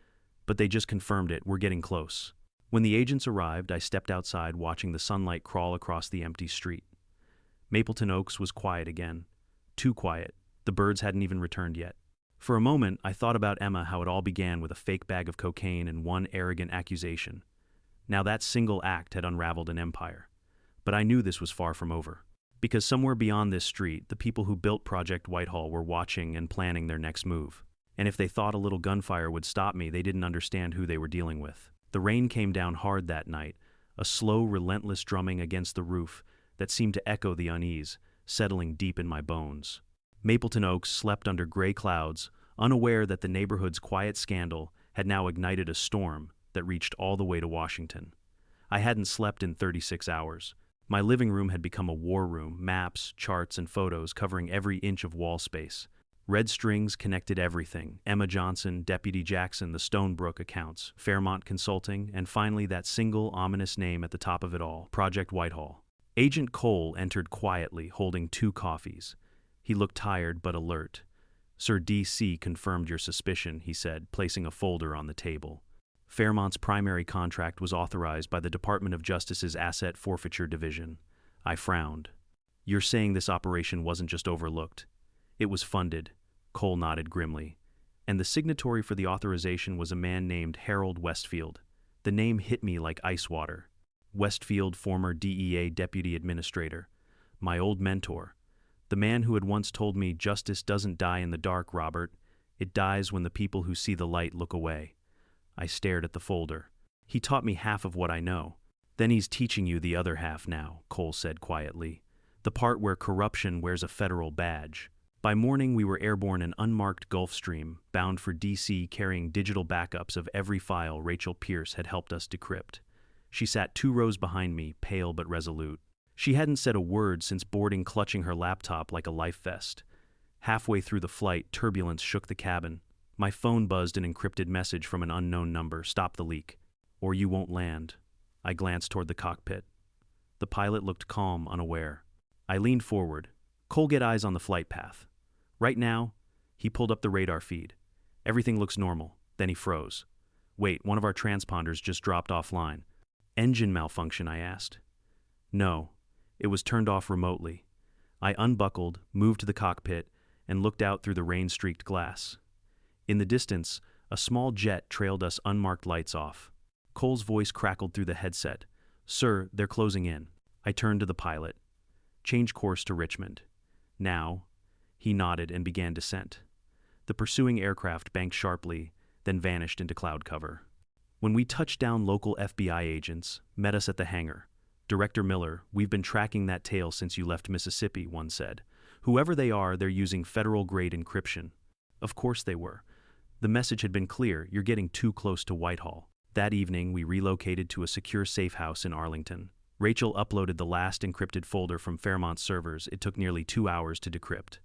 "But they just confirmed it. We're getting close." When the agents arrived, I stepped outside, watching the sunlight crawl across the empty street. Mapleton Oaks was quiet again. Too quiet. The birds hadn't even returned yet. For a moment, I thought about Emma, how it all began with a fake bag of cocaine and one arrogant accusation. Now that single act had unraveled an empire. But I knew this was far from over. Because somewhere beyond this street, the people who built Project Whitehall were watching and planning their next move. And if they thought a little gunfire would stop me, they didn't understand who they were dealing with. The rain came down hard that night, a slow, relentless drumming against the roof that seemed to echo the unease, settling deep in my bones. Mapleton Oaks slept under gray clouds, unaware that the neighborhood's quiet scandal had now ignited a storm that reached all the way to Washington. I hadn't slept in 36 hours. My living room had become a war room, maps, charts, and photos covering every inch of wall space. Red strings connected everything: Emma Johnson, Deputy Jackson, the Stonebrook accounts, Fairmont Consulting, and finally that single ominous name at the top of it all, Project Whitehall. Agent Cole entered quietly, holding 2 coffees. He looked tired but alert. "Sir D.C. confirmed your suspicion," he said, placing a folder on the table. Fairmont's primary contract was authorized by the Department of Justice's Asset Forfeiture Division. I frowned. "You're saying this operation wasn't just overlooked? It was funded," Cole nodded grimly. "And the signatory for the authorization was a man named Harold Westfield." The name hit me like ice water. Westfield, former DEA deputy administrator. My old mentor. The man who had once told me, "Justice doesn't die in the dark, Robert. It dies when the people who see the light look away." I stared at the folder. "He taught me half of what I know." "Then he's teaching you the other half now," Cole said quietly. "The part where corruption wears a federal badge." By morning, we were airborne in unmarked Gulfstream, bound for D.C., carrying digital backups of every file Rachel Pierce had helped us decrypt. She sat 2 rows behind me, pale but resolute. She hadn't said a word since boarding, clutching her laptop like a life vest. Halfway through the flight, turbulence shook the cabin. My phone buzzed an encrypted message from an unknown number: "Stop the leak, or you won't land." I glanced toward the cockpit. The pilot looked calm, unaware. I leaned forward. "Cole, get eyes on the flight path." "Right now." He pulled up the radar feed. "Everything looks normal." Then he froze. "Wait, one of our transponders just dropped offline." "Engine malfunction?" I asked. "No. It was turned off remotely." I unbuckled, moved to the cockpit, and looked out through the rain-streaked glass. In the distance, a small jet trailed us, unmarked lights off. Cole's voice crackled through the headset. "Sir, they're closing in." I turned to the pilot. "Change course to Richmond." "Now." He nodded and began descent. The pursuing aircraft banked sharply, then vanished into cloud cover. When we touched down, local FBI agents met us at the hangar. "Director Miller, we've been tracking that tail since you left Mississippi," one said. "Whoever they are, they're using federal-grade encryption." Of course they were. The message had been clear: "You're getting too close to Whitehall." That evening, we relocated to a secure safe house in Arlington. Rachel uploaded the last encrypted folder from Fairmont's servers. It took nearly 2 hours to decrypt.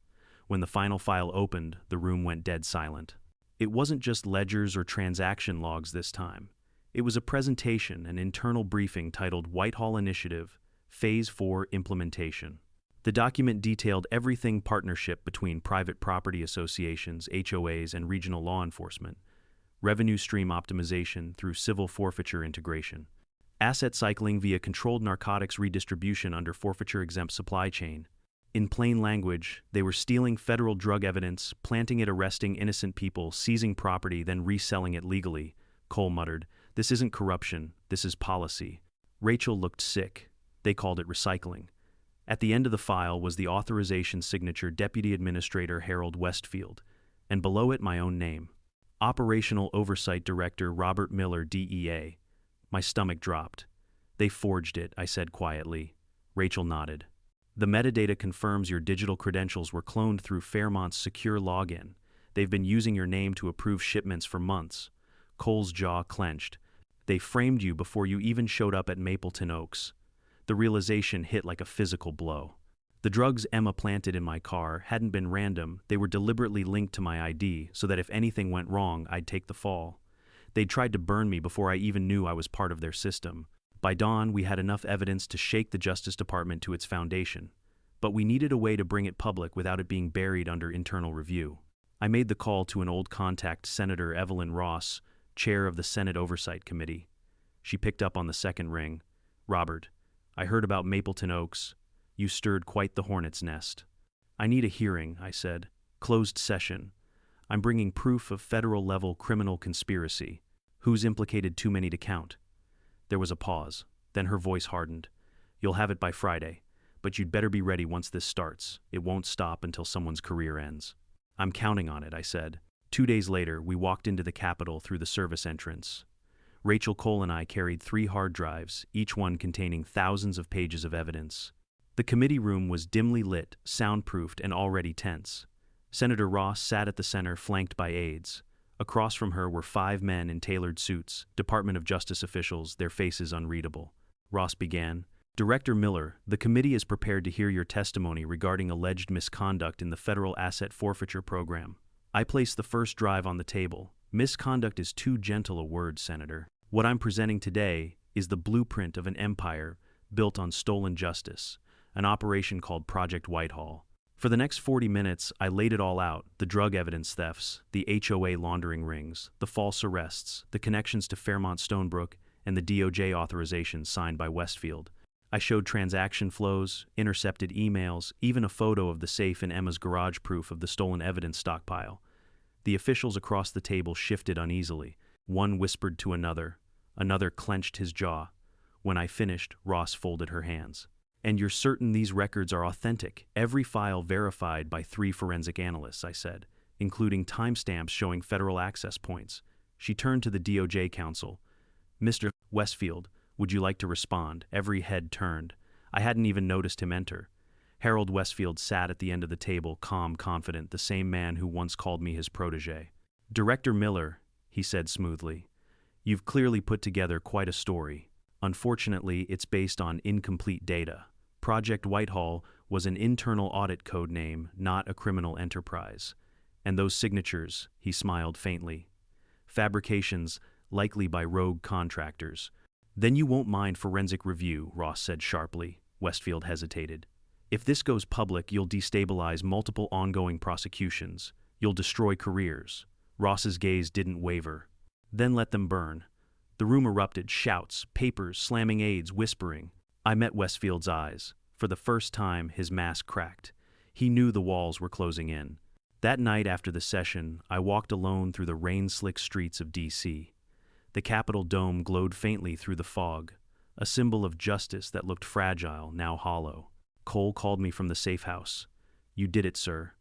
When the final file opened, the room went dead silent. It wasn't just ledgers or transaction logs this time. It was a presentation, an internal briefing titled Whitehall Initiative, Phase 4 Implementation. The document detailed everything: partnership between private property associations, HOAs, and regional law enforcement, revenue stream optimization through civil forfeiture integration, asset cycling via controlled narcotics redistribution under forfeiture-exempt supply chain. In plain language, they were stealing federal drug evidence, planting it, arresting innocent people, seizing property, then reselling it legally. Cole muttered, "This isn't corruption, this is policy." Rachel looked sick. They called it recycling. At the end of the file was the authorization signature: Deputy Administrator Harold Westfield, and below it my own name. Operational Oversight Director Robert Miller, DEA. My stomach dropped. "They forged it," I said quietly. Rachel nodded. "The metadata confirms your digital credentials were cloned through Fairmont's secure login. They've been using your name to approve shipments for months." Cole's jaw clenched. "They framed you before you even showed up at Mapleton Oaks." The realization hit like a physical blow. The drugs Emma planted in my car hadn't been random. They were deliberately linked to my ID so that if anything went wrong, I'd take the fall. They'd tried to burn me before I even knew I was part of their system. By dawn, we had enough evidence to shake the Justice Department to its foundation. but we needed a way to bring it public without it being buried under internal review. I made the call to an old contact, Senator Evelyn Ross, chair of the Senate Oversight Committee. She picked up on the second ring. "Robert, I heard about Mapleton Oaks. You stirred quite the hornet's nest." "I need a hearing," I said. "Closed session. I'm bringing proof of federal-level criminal conspiracy. Who's implicated? Too many to count." There was a pause. Then her voice hardened. "You'll have it by Friday, but you'd better be ready once this starts. It won't stop until someone's career ends." "I'm counting on it," I said. 2 days later, we walked into the Capitol through the service entrance. Rachel Cole and I carried 3 hard drives, each one containing thousands of pages of evidence. The committee room was dimly lit, soundproofed, and already tense. Senator Ross sat at the center, flanked by aides. Across from her were 5 men in tailored suits, Department of Justice officials, their faces unreadable. Ross began, "Director Miller, the committee is prepared to hear your testimony regarding alleged misconduct in the federal asset forfeiture program." I placed the first drive on the table. "Misconduct is too gentle a word, Senator. What I'm presenting today is the blueprint of an empire built on stolen justice, an operation called Project Whitehall." For the next 40 minutes, I laid it all out: the drug evidence thefts, the HOA laundering rings, the false arrests, the connections to Fairmont Stonebrook, and the DOJ authorizations signed by Westfield. I showed transaction flows, intercepted emails, even a photo of the safe in Emma's garage, proof of the stolen evidence stockpile. The officials across the table shifted uneasily. One whispered to another. Another clenched his jaw. When I finished, Ross folded her hands. "And you're certain these records are authentic? Every file verified by 3 forensic analysts," I said, "including timestamps showing federal access points." She turned to the DOJ counsel. "Mr. Westfield, would you like to respond?" Every head turned. I hadn't even noticed him enter. Harold Westfield sat at the end of the table, calm, confident, the same man who once called me his protege. "Director Miller," he said smoothly, "you've clearly put together quite a story. Unfortunately, it's based on incomplete data. Project Whitehall was an internal audit code name, not a criminal enterprise. And those signatures," he smiled faintly, "fabrications, likely by rogue contractors." "Then you won't mind forensic review," Ross said sharply. Westfield hesitated. "If this goes public, you'll destabilize multiple ongoing prosecutions. You'll destroy careers." Ross's gaze didn't waver. "Then let them burn." The room erupted, shouts, papers, slamming aides, whispering. I met Westfield's eyes. For the first time, his mask cracked. He knew the walls were closing in. That night after the session, I walked alone through the rain-slick streets of D.C. The Capitol dome glowed faintly through the fog, a symbol of justice that looked fragile, now hollow. Cole called me from the safe house. "You did it, sir.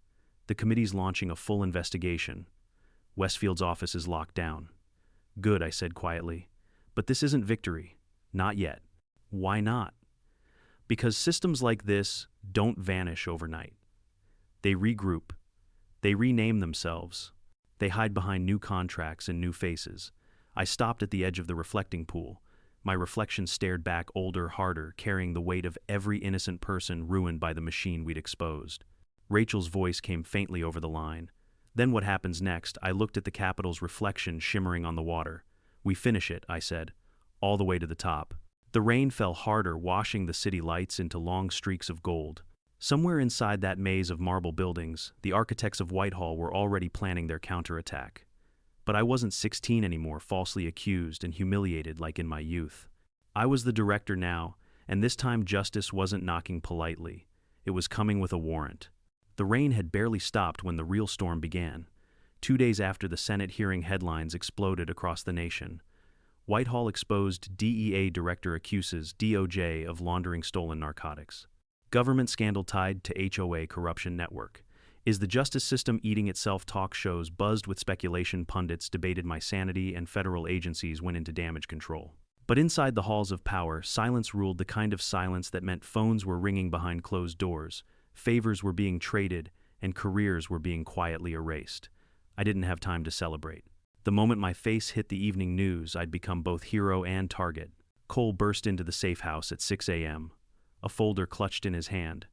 The committee's launching a full investigation. Westfield's office is locked down." "Good," I said quietly. "But this isn't victory. Not yet." "Why not?" "Because systems like this don't vanish overnight. They regroup. They rename themselves. They hide behind new contracts and new faces." I stopped at the edge of the reflecting pool. My reflection stared back, older, harder, carrying the weight of every innocent person ruined by the machine we'd exposed. Rachel's voice came faintly over the line. "Then what happens next?" I looked at the Capitol's reflection shimmering on the water. "We finish it," I said, "all the way to the top." The rain fell harder, washing the city lights into long streaks of gold. Somewhere inside that maze of marble buildings, the architects of Whitehall were already planning their counterattack. But I wasn't 16 anymore, falsely accused and humiliated like in my youth. I was the director now, and this time justice wasn't knocking politely. It was coming with a warrant. The rain had barely stopped when the real storm began. 2 days after the Senate hearing, headlines exploded across the nation. Whitehall exposed: DEA director accuses DOJ of laundering stolen narcotics. Government scandal tied to HOA corruption network. Is the justice system eating itself? Talk shows buzzed with speculation, pundits debated my sanity, and federal agencies went into damage control. But inside the halls of power, silence ruled, the kind of silence that meant phones were ringing behind closed doors, favors were being traded, and careers were being quietly erased. I didn't have time to celebrate. The moment my face hit the evening news, I'd become both hero and target. Cole burst into the safe house at 6 a.m., a folder clutched in his hand.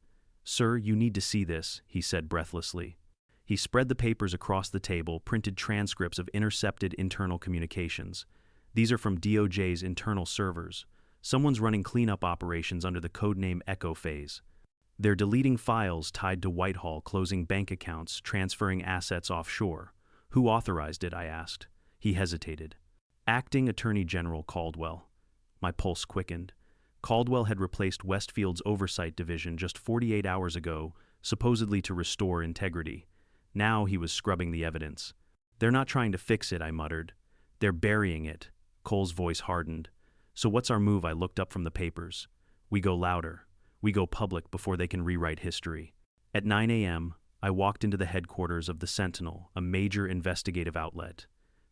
"Sir, you need to see this," he said breathlessly. He spread the papers across the table, printed transcripts of intercepted internal communications. "These are from DOJ's internal servers. Someone's running cleanup operations under the codename Echo Phase. They're deleting files tied to Whitehall, closing bank accounts, transferring assets offshore. Who authorized it, I asked. He hesitated. Acting Attorney General Caldwell. My pulse quickened. Caldwell had replaced Westfield's oversight division just 48 hours ago, supposedly to restore integrity. Now he was scrubbing the evidence. They're not trying to fix it, I muttered. They're burying it. Cole's voice hardened. So what's our move? I looked up from the papers. We go louder. We go public before they can rewrite history. At 9 a.m., I walked into the headquarters of the Sentinel, a major investigative outlet.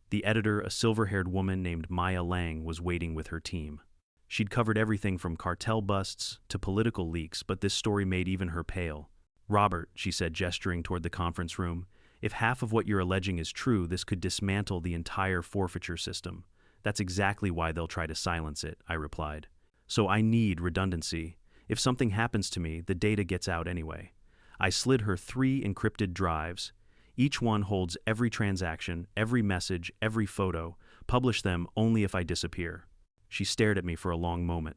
The editor, a silver-haired woman named Maya Lang, was waiting with her team. She'd covered everything from cartel busts to political leaks, but this story made even her pale. Robert, she said, gesturing toward the conference room, if half of what you're alleging is true, this could dismantle the entire forfeiture system. That's exactly why they'll try to silence it, I replied. So I need redundancy. If something happens to me, the data gets out anyway. I slid her 3 encrypted drives. Each one holds every transaction, every message, every photo. Publish them only if I disappear. She stared at me for a long moment.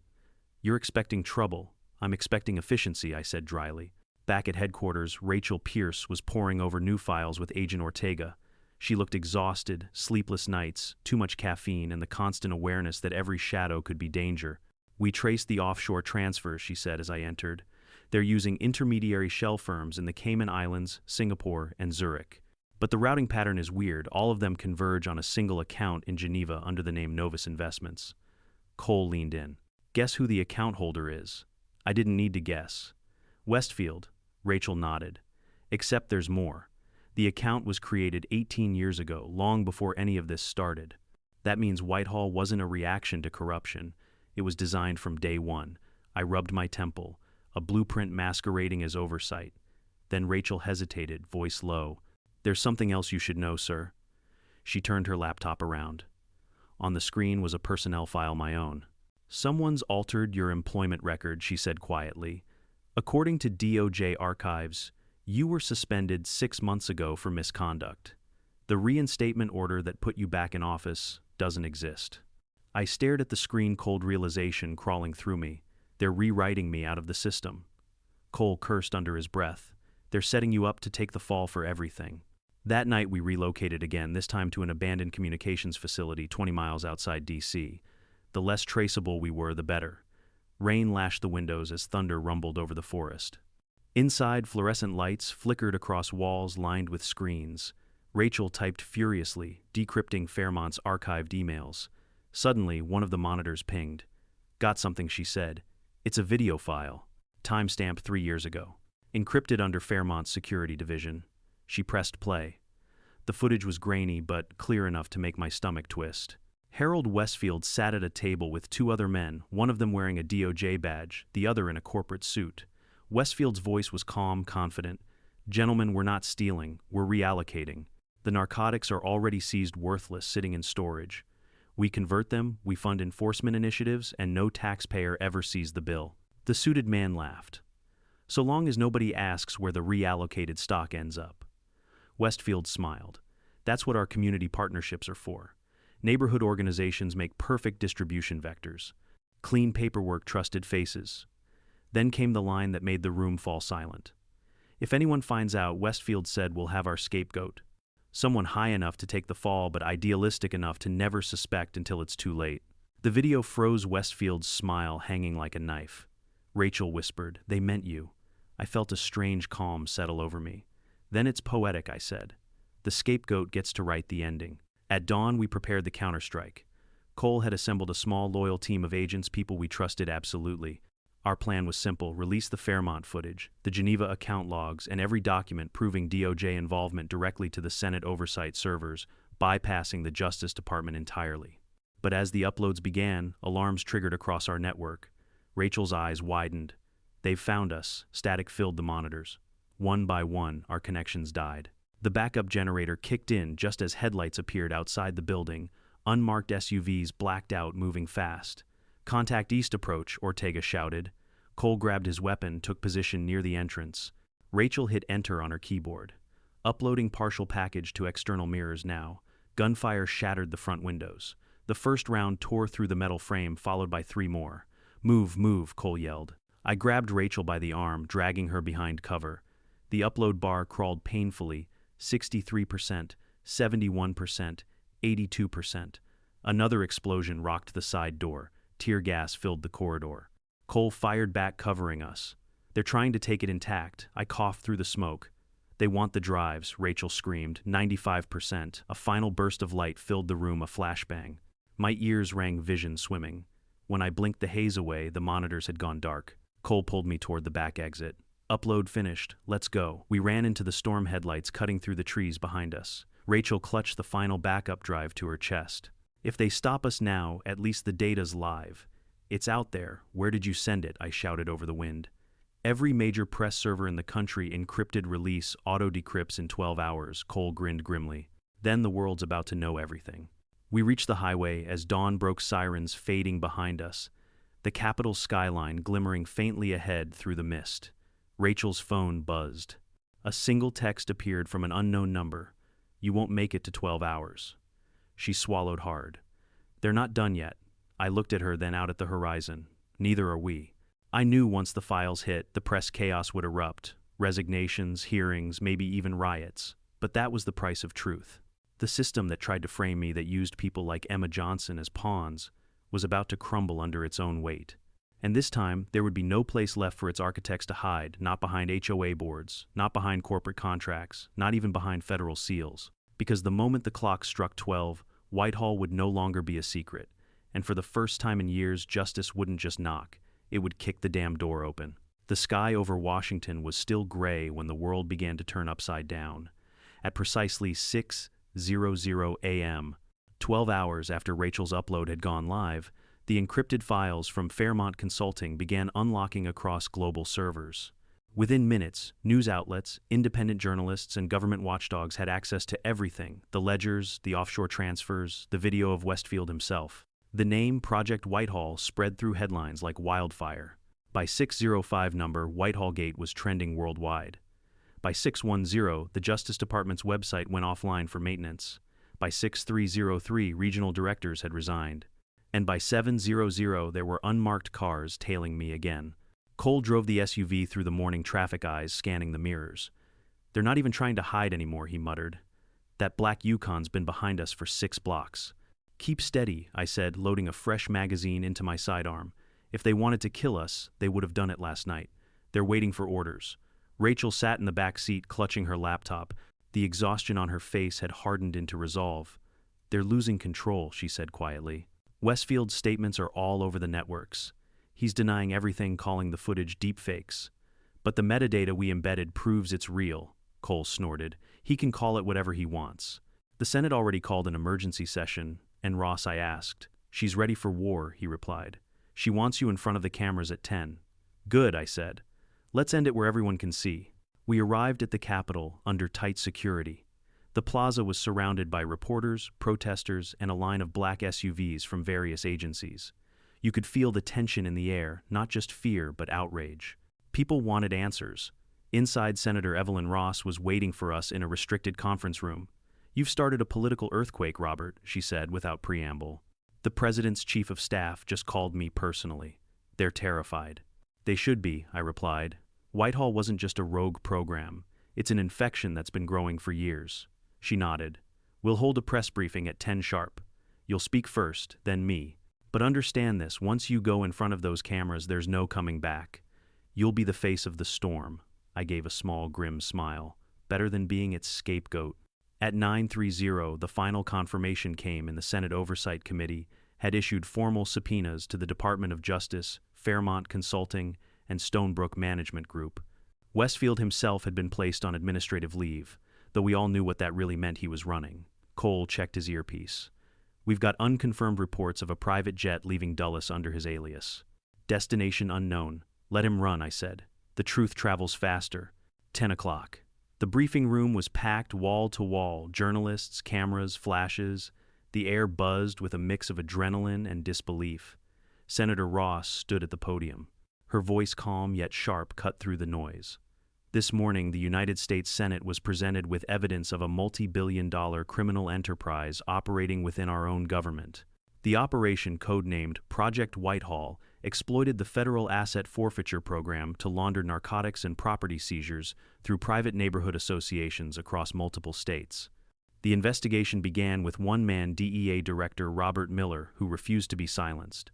You're expecting trouble. I'm expecting efficiency, I said dryly. Back at headquarters, Rachel Pierce was poring over new files with Agent Ortega. She looked exhausted, sleepless nights, too much caffeine, and the constant awareness that every shadow could be danger. We traced the offshore transfers, she said as I entered. They're using intermediary shell firms in the Cayman Islands, Singapore, and Zurich. But the routing pattern is weird. All of them converge on a single account in Geneva under the name Novus Investments. Cole leaned in. Guess who the account holder is? I didn't need to guess. Westfield. Rachel nodded. Except there's more. The account was created 18 years ago, long before any of this started. That means Whitehall wasn't a reaction to corruption. It was designed from day one. I rubbed my temple, a blueprint masquerading as oversight. Then Rachel hesitated, voice low. There's something else you should know, sir. She turned her laptop around. On the screen was a personnel file, my own. Someone's altered your employment record, she said quietly. According to DOJ archives, you were suspended 6 months ago for misconduct. The reinstatement order that put you back in office doesn't exist. I stared at the screen, cold realization crawling through me. They're rewriting me out of the system. Cole cursed under his breath. They're setting you up to take the fall for everything. That night we relocated again, this time to an abandoned communications facility 20 miles outside D.C. The less traceable we were, the better. Rain lashed the windows as thunder rumbled over the forest. Inside, fluorescent lights flickered across walls lined with screens. Rachel typed furiously, decrypting Fairmont's archived emails. Suddenly, one of the monitors pinged. Got something, she said. It's a video file. Timestamp 3 years ago. Encrypted under Fairmont's security division. She pressed play. The footage was grainy, but clear enough to make my stomach twist. Harold Westfield sat at a table with 2 other men, one of them wearing a DOJ badge, the other in a corporate suit. Westfield's voice was calm, confident. Gentlemen, we're not stealing, we're reallocating. The narcotics are already seized, worthless, sitting in storage. We convert them, we fund enforcement initiatives, and no taxpayer ever sees the bill. The suited man laughed. So long as nobody asks where the reallocated stock ends up. Westfield smiled. That's what our community partnerships are for. Neighborhood organizations make perfect distribution vectors. Clean paperwork, trusted faces. Then came the line that made the room fall silent. If anyone finds out, Westfield said, we'll have our scapegoat. Someone high enough to take the fall, but idealistic enough to never suspect until it's too late. The video froze Westfield's smile hanging like a knife. Rachel whispered, they meant you. I felt a strange calm settle over me. Then it's poetic, I said. The scapegoat gets to write the ending. At dawn, we prepared the counterstrike. Cole had assembled a small, loyal team of agents, people we trusted absolutely. Our plan was simple: release the Fairmont footage, the Geneva account logs, and every document proving DOJ involvement directly to the Senate oversight servers, bypassing the Justice Department entirely. But as the uploads began, alarms triggered across our network. Rachel's eyes widened. They've found us. Static filled the monitors. One by one, our connections died. The backup generator kicked in just as headlights appeared outside the building. Unmarked SUVs blacked out, moving fast. Contact east approach, Ortega shouted. Cole grabbed his weapon, took position near the entrance. Rachel hit enter on her keyboard. Uploading partial package to external mirrors now. Gunfire shattered the front windows. The first round tore through the metal frame, followed by 3 more. Move, move, Cole yelled. I grabbed Rachel by the arm, dragging her behind cover. The upload bar crawled painfully, 63%, 71%, 82%. Another explosion rocked the side door. Tear gas filled the corridor. Cole fired back, covering us. They're trying to take it intact. I coughed through the smoke. They want the drives, Rachel screamed. 95%. A final burst of light filled the room, a flashbang. My ears rang, vision swimming. When I blinked the haze away, the monitors had gone dark. Cole pulled me toward the back exit. Upload finished. Let's go. We ran into the storm headlights cutting through the trees behind us. Rachel clutched the final backup drive to her chest. If they stop us now, at least the data's live. It's out there. Where did you send it? I shouted over the wind. Every major press server in the country. Encrypted release auto-decrypts in 12 hours, Cole grinned grimly. Then the world's about to know everything. We reached the highway as dawn broke, sirens fading behind us. The Capitol skyline glimmering faintly ahead through the mist. Rachel's phone buzzed. A single text appeared from an unknown number. You won't make it to 12 hours. She swallowed hard. They're not done yet. I looked at her, then out at the horizon. Neither are we. I knew once the files hit, the press chaos would erupt. Resignations, hearings, maybe even riots. But that was the price of truth. The system that tried to frame me, that used people like Emma Johnson as pawns, was about to crumble under its own weight. And this time, there would be no place left for its architects to hide, not behind HOA boards, not behind corporate contracts, not even behind federal seals. Because the moment the clock struck 12, Whitehall would no longer be a secret. And for the first time in years, justice wouldn't just knock, it would kick the damn door open. The sky over Washington was still gray when the world began to turn upside down. At precisely 6:00 a.m., 12 hours after Rachel's upload had gone live, the encrypted files from Fairmont Consulting began unlocking across global servers. Within minutes, news outlets, independent journalists, and government watchdogs had access to everything: the ledgers, the offshore transfers, the video of Westfield himself. The name Project Whitehall spread through headlines like wildfire. By 6:05 number, Whitehall Gate was trending worldwide. By 6:10, the Justice Department's website went offline for maintenance. By 6:03, regional directors had resigned. And by 7:00, there were unmarked cars tailing me again. Cole drove the SUV through the morning traffic eyes, scanning the mirrors. They're not even trying to hide anymore, he muttered. That black Yukon's been behind us for 6 blocks. Keep steady, I said, loading a fresh magazine into my sidearm. If they wanted to kill us, they would have done it last night. They're waiting for orders. Rachel sat in the back seat, clutching her laptop. The exhaustion on her face had hardened into resolve. They're losing control, she said quietly. Westfield's statements are all over the networks. He's denying everything, calling the footage deepfakes. But the metadata we embedded proves it's real, Cole snorted. He can call it whatever he wants. The Senate already called an emergency session, and Ross, I asked. She's ready for war, he replied. She wants you in front of the cameras at 10. Good, I said. Let's end it where everyone can see. We arrived at the Capitol under tight security. The plaza was surrounded by reporters, protesters, and a line of black SUVs from various agencies. You could feel the tension in the air, not just fear, but outrage. People wanted answers. Inside, Senator Evelyn Ross was waiting for us in a restricted conference room. You've started a political earthquake, Robert, she said without preamble. The president's chief of staff just called me personally. They're terrified. They should be, I replied. Whitehall wasn't just a rogue program. It's an infection that's been growing for years. She nodded. We'll hold a press briefing at 10 sharp. You'll speak first, then me. But understand this, once you go in front of those cameras, there's no coming back. You'll be the face of the storm. I gave a small, grim smile. Better than being its scapegoat. At 9:30, the final confirmation came, and the Senate Oversight Committee had issued formal subpoenas to the Department of Justice, Fairmont Consulting, and Stonebrook Management Group. Westfield himself had been placed on administrative leave, though we all knew what that really meant. He was running. Cole checked his earpiece. We've got unconfirmed reports of a private jet leaving Dulles under his alias. Destination unknown. Let him run, I said. The truth travels faster. 10 o'clock. The briefing room was packed wall to wall, journalists, cameras, flashes. The air buzzed with a mix of adrenaline and disbelief. Senator Ross stood at the podium. Her voice, calm yet sharp, cut through the noise. This morning, the United States Senate was presented with evidence of a multi-billion-dollar criminal enterprise operating within our own government. The operation, codenamed Project Whitehall, exploited the federal asset forfeiture program to launder narcotics and property seizures through private neighborhood associations across multiple states. The investigation began with one-man DEA Director Robert Miller, who refused to be silenced.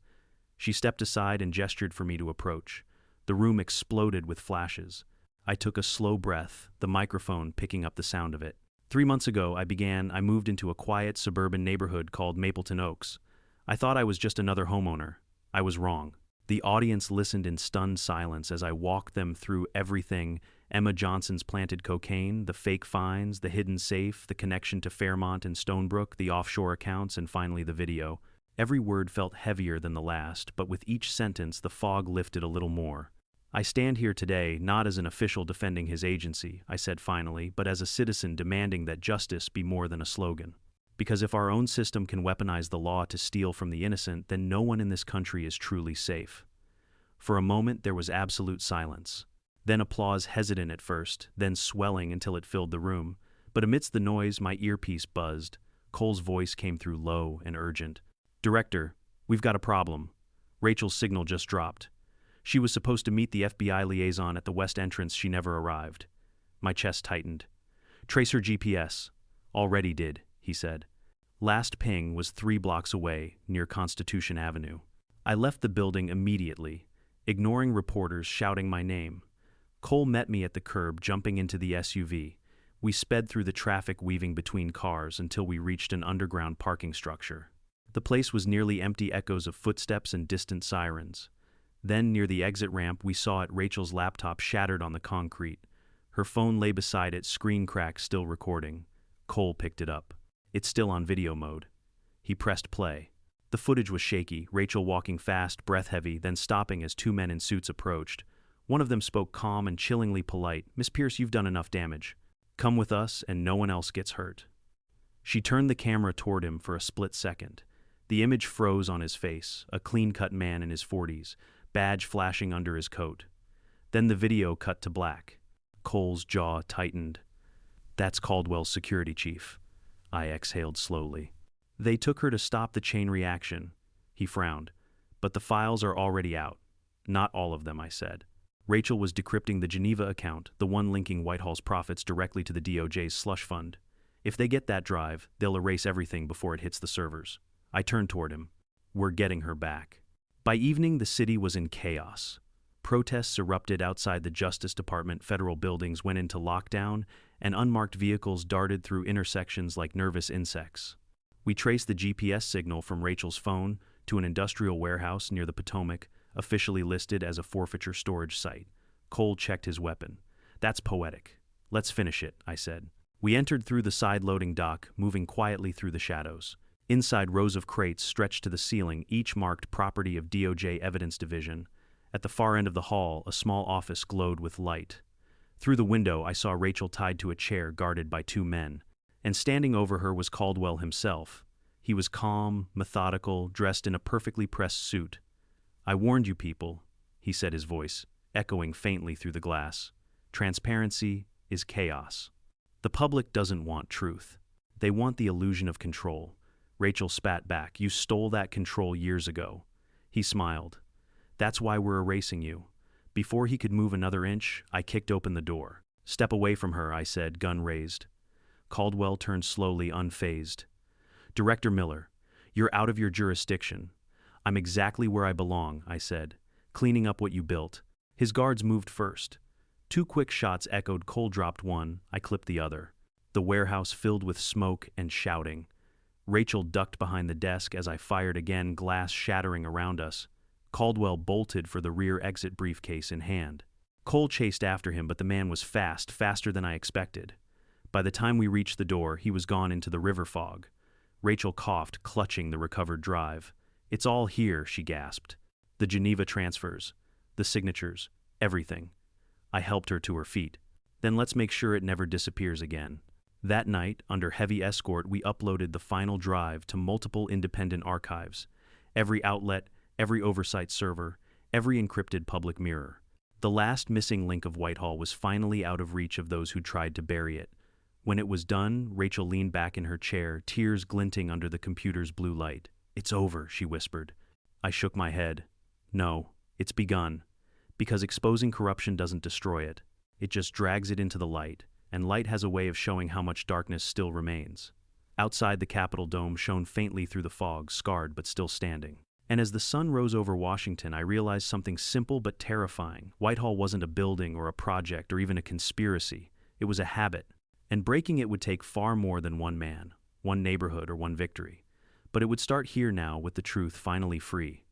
She stepped aside and gestured for me to approach. The room exploded with flashes. I took a slow breath, the microphone picking up the sound of it. 3 months ago, I moved into a quiet suburban neighborhood called Mapleton Oaks. I thought I was just another homeowner. I was wrong. The audience listened in stunned silence as I walked them through everything: Emma Johnson's planted cocaine, the fake fines, the hidden safe, the connection to Fairmont and Stonebrook, the offshore accounts, and finally the video. Every word felt heavier than the last, but with each sentence the fog lifted a little more. I stand here today not as an official defending his agency, I said finally, but as a citizen demanding that justice be more than a slogan. Because if our own system can weaponize the law to steal from the innocent, then no one in this country is truly safe. For a moment there was absolute silence. Then applause, hesitant at first, then swelling until it filled the room. But amidst the noise my earpiece buzzed. Cole's voice came through low and urgent. "Director, we've got a problem. Rachel's signal just dropped. She was supposed to meet the FBI liaison at the west entrance. She never arrived." My chest tightened. "Trace her GPS." "Already did," he said. Last ping was 3 blocks away, near Constitution Avenue. I left the building immediately, ignoring reporters shouting my name. Cole met me at the curb, jumping into the SUV. We sped through the traffic weaving between cars until we reached an underground parking structure. The place was nearly empty, echoes of footsteps and distant sirens. Then, near the exit ramp, we saw it, Rachel's laptop shattered on the concrete. Her phone lay beside it, screen crack still recording. Cole picked it up. "It's still on video mode." He pressed play. The footage was shaky, Rachel walking fast, breath heavy, then stopping as 2 men in suits approached. One of them spoke calm and chillingly polite. "Miss Pierce, you've done enough damage. Come with us and no one else gets hurt." She turned the camera toward him for a split second. The image froze on his face, a clean-cut man in his 40s, badge flashing under his coat. Then the video cut to black. Cole's jaw tightened. "That's Caldwell's security chief." I exhaled slowly. "They took her to stop the chain reaction." He frowned. "But the files are already out." "Not all of them," I said. Rachel was decrypting the Geneva account, the one linking Whitehall's profits directly to the DOJ's slush fund. If they get that drive, they'll erase everything before it hits the servers. I turned toward him. "We're getting her back." By evening, the city was in chaos. Protests erupted outside the Justice Department, federal buildings went into lockdown, and unmarked vehicles darted through intersections like nervous insects. We traced the GPS signal from Rachel's phone to an industrial warehouse near the Potomac, officially listed as a forfeiture storage site. Cole checked his weapon. "That's poetic. Let's finish it," I said. We entered through the side-loading dock, moving quietly through the shadows. Inside, rows of crates stretched to the ceiling, each marked property of DOJ Evidence Division. At the far end of the hall, a small office glowed with light. Through the window, I saw Rachel tied to a chair guarded by 2 men. And standing over her was Caldwell himself. He was calm, methodical, dressed in a perfectly pressed suit. "I warned you people," he said, his voice echoing faintly through the glass. "Transparency is chaos. The public doesn't want truth. They want the illusion of control." Rachel spat back. "You stole that control years ago." He smiled. "That's why we're erasing you." Before he could move another inch, I kicked open the door. "Step away from her," I said, gun raised. Caldwell turned slowly, unfazed. "Director Miller, you're out of your jurisdiction." "I'm exactly where I belong," I said, "cleaning up what you built." His guards moved first. 2 quick shots echoed. Cole dropped one, I clipped the other. The warehouse filled with smoke and shouting. Rachel ducked behind the desk as I fired again, glass shattering around us. Caldwell bolted for the rear exit, briefcase in hand. Cole chased after him, but the man was fast, faster than I expected. By the time we reached the door, he was gone into the river fog. Rachel coughed, clutching the recovered drive. "It's all here," she gasped. "The Geneva transfers, the signatures, everything." I helped her to her feet. "Then let's make sure it never disappears again." That night, under heavy escort, we uploaded the final drive to multiple independent archives. Every outlet, every oversight server, every encrypted public mirror. The last missing link of Whitehall was finally out of reach of those who tried to bury it. When it was done, Rachel leaned back in her chair, tears glinting under the computer's blue light. "It's over," she whispered. I shook my head. No, it's begun. Because exposing corruption doesn't destroy it. It just drags it into the light, and light has a way of showing how much darkness still remains. Outside, the Capitol dome shone faintly through the fog, scarred but still standing. And as the sun rose over Washington, I realized something simple but terrifying. Whitehall wasn't a building or a project or even a conspiracy. It was a habit. And breaking it would take far more than one man, one neighborhood, or one victory. But it would start here now, with the truth finally free.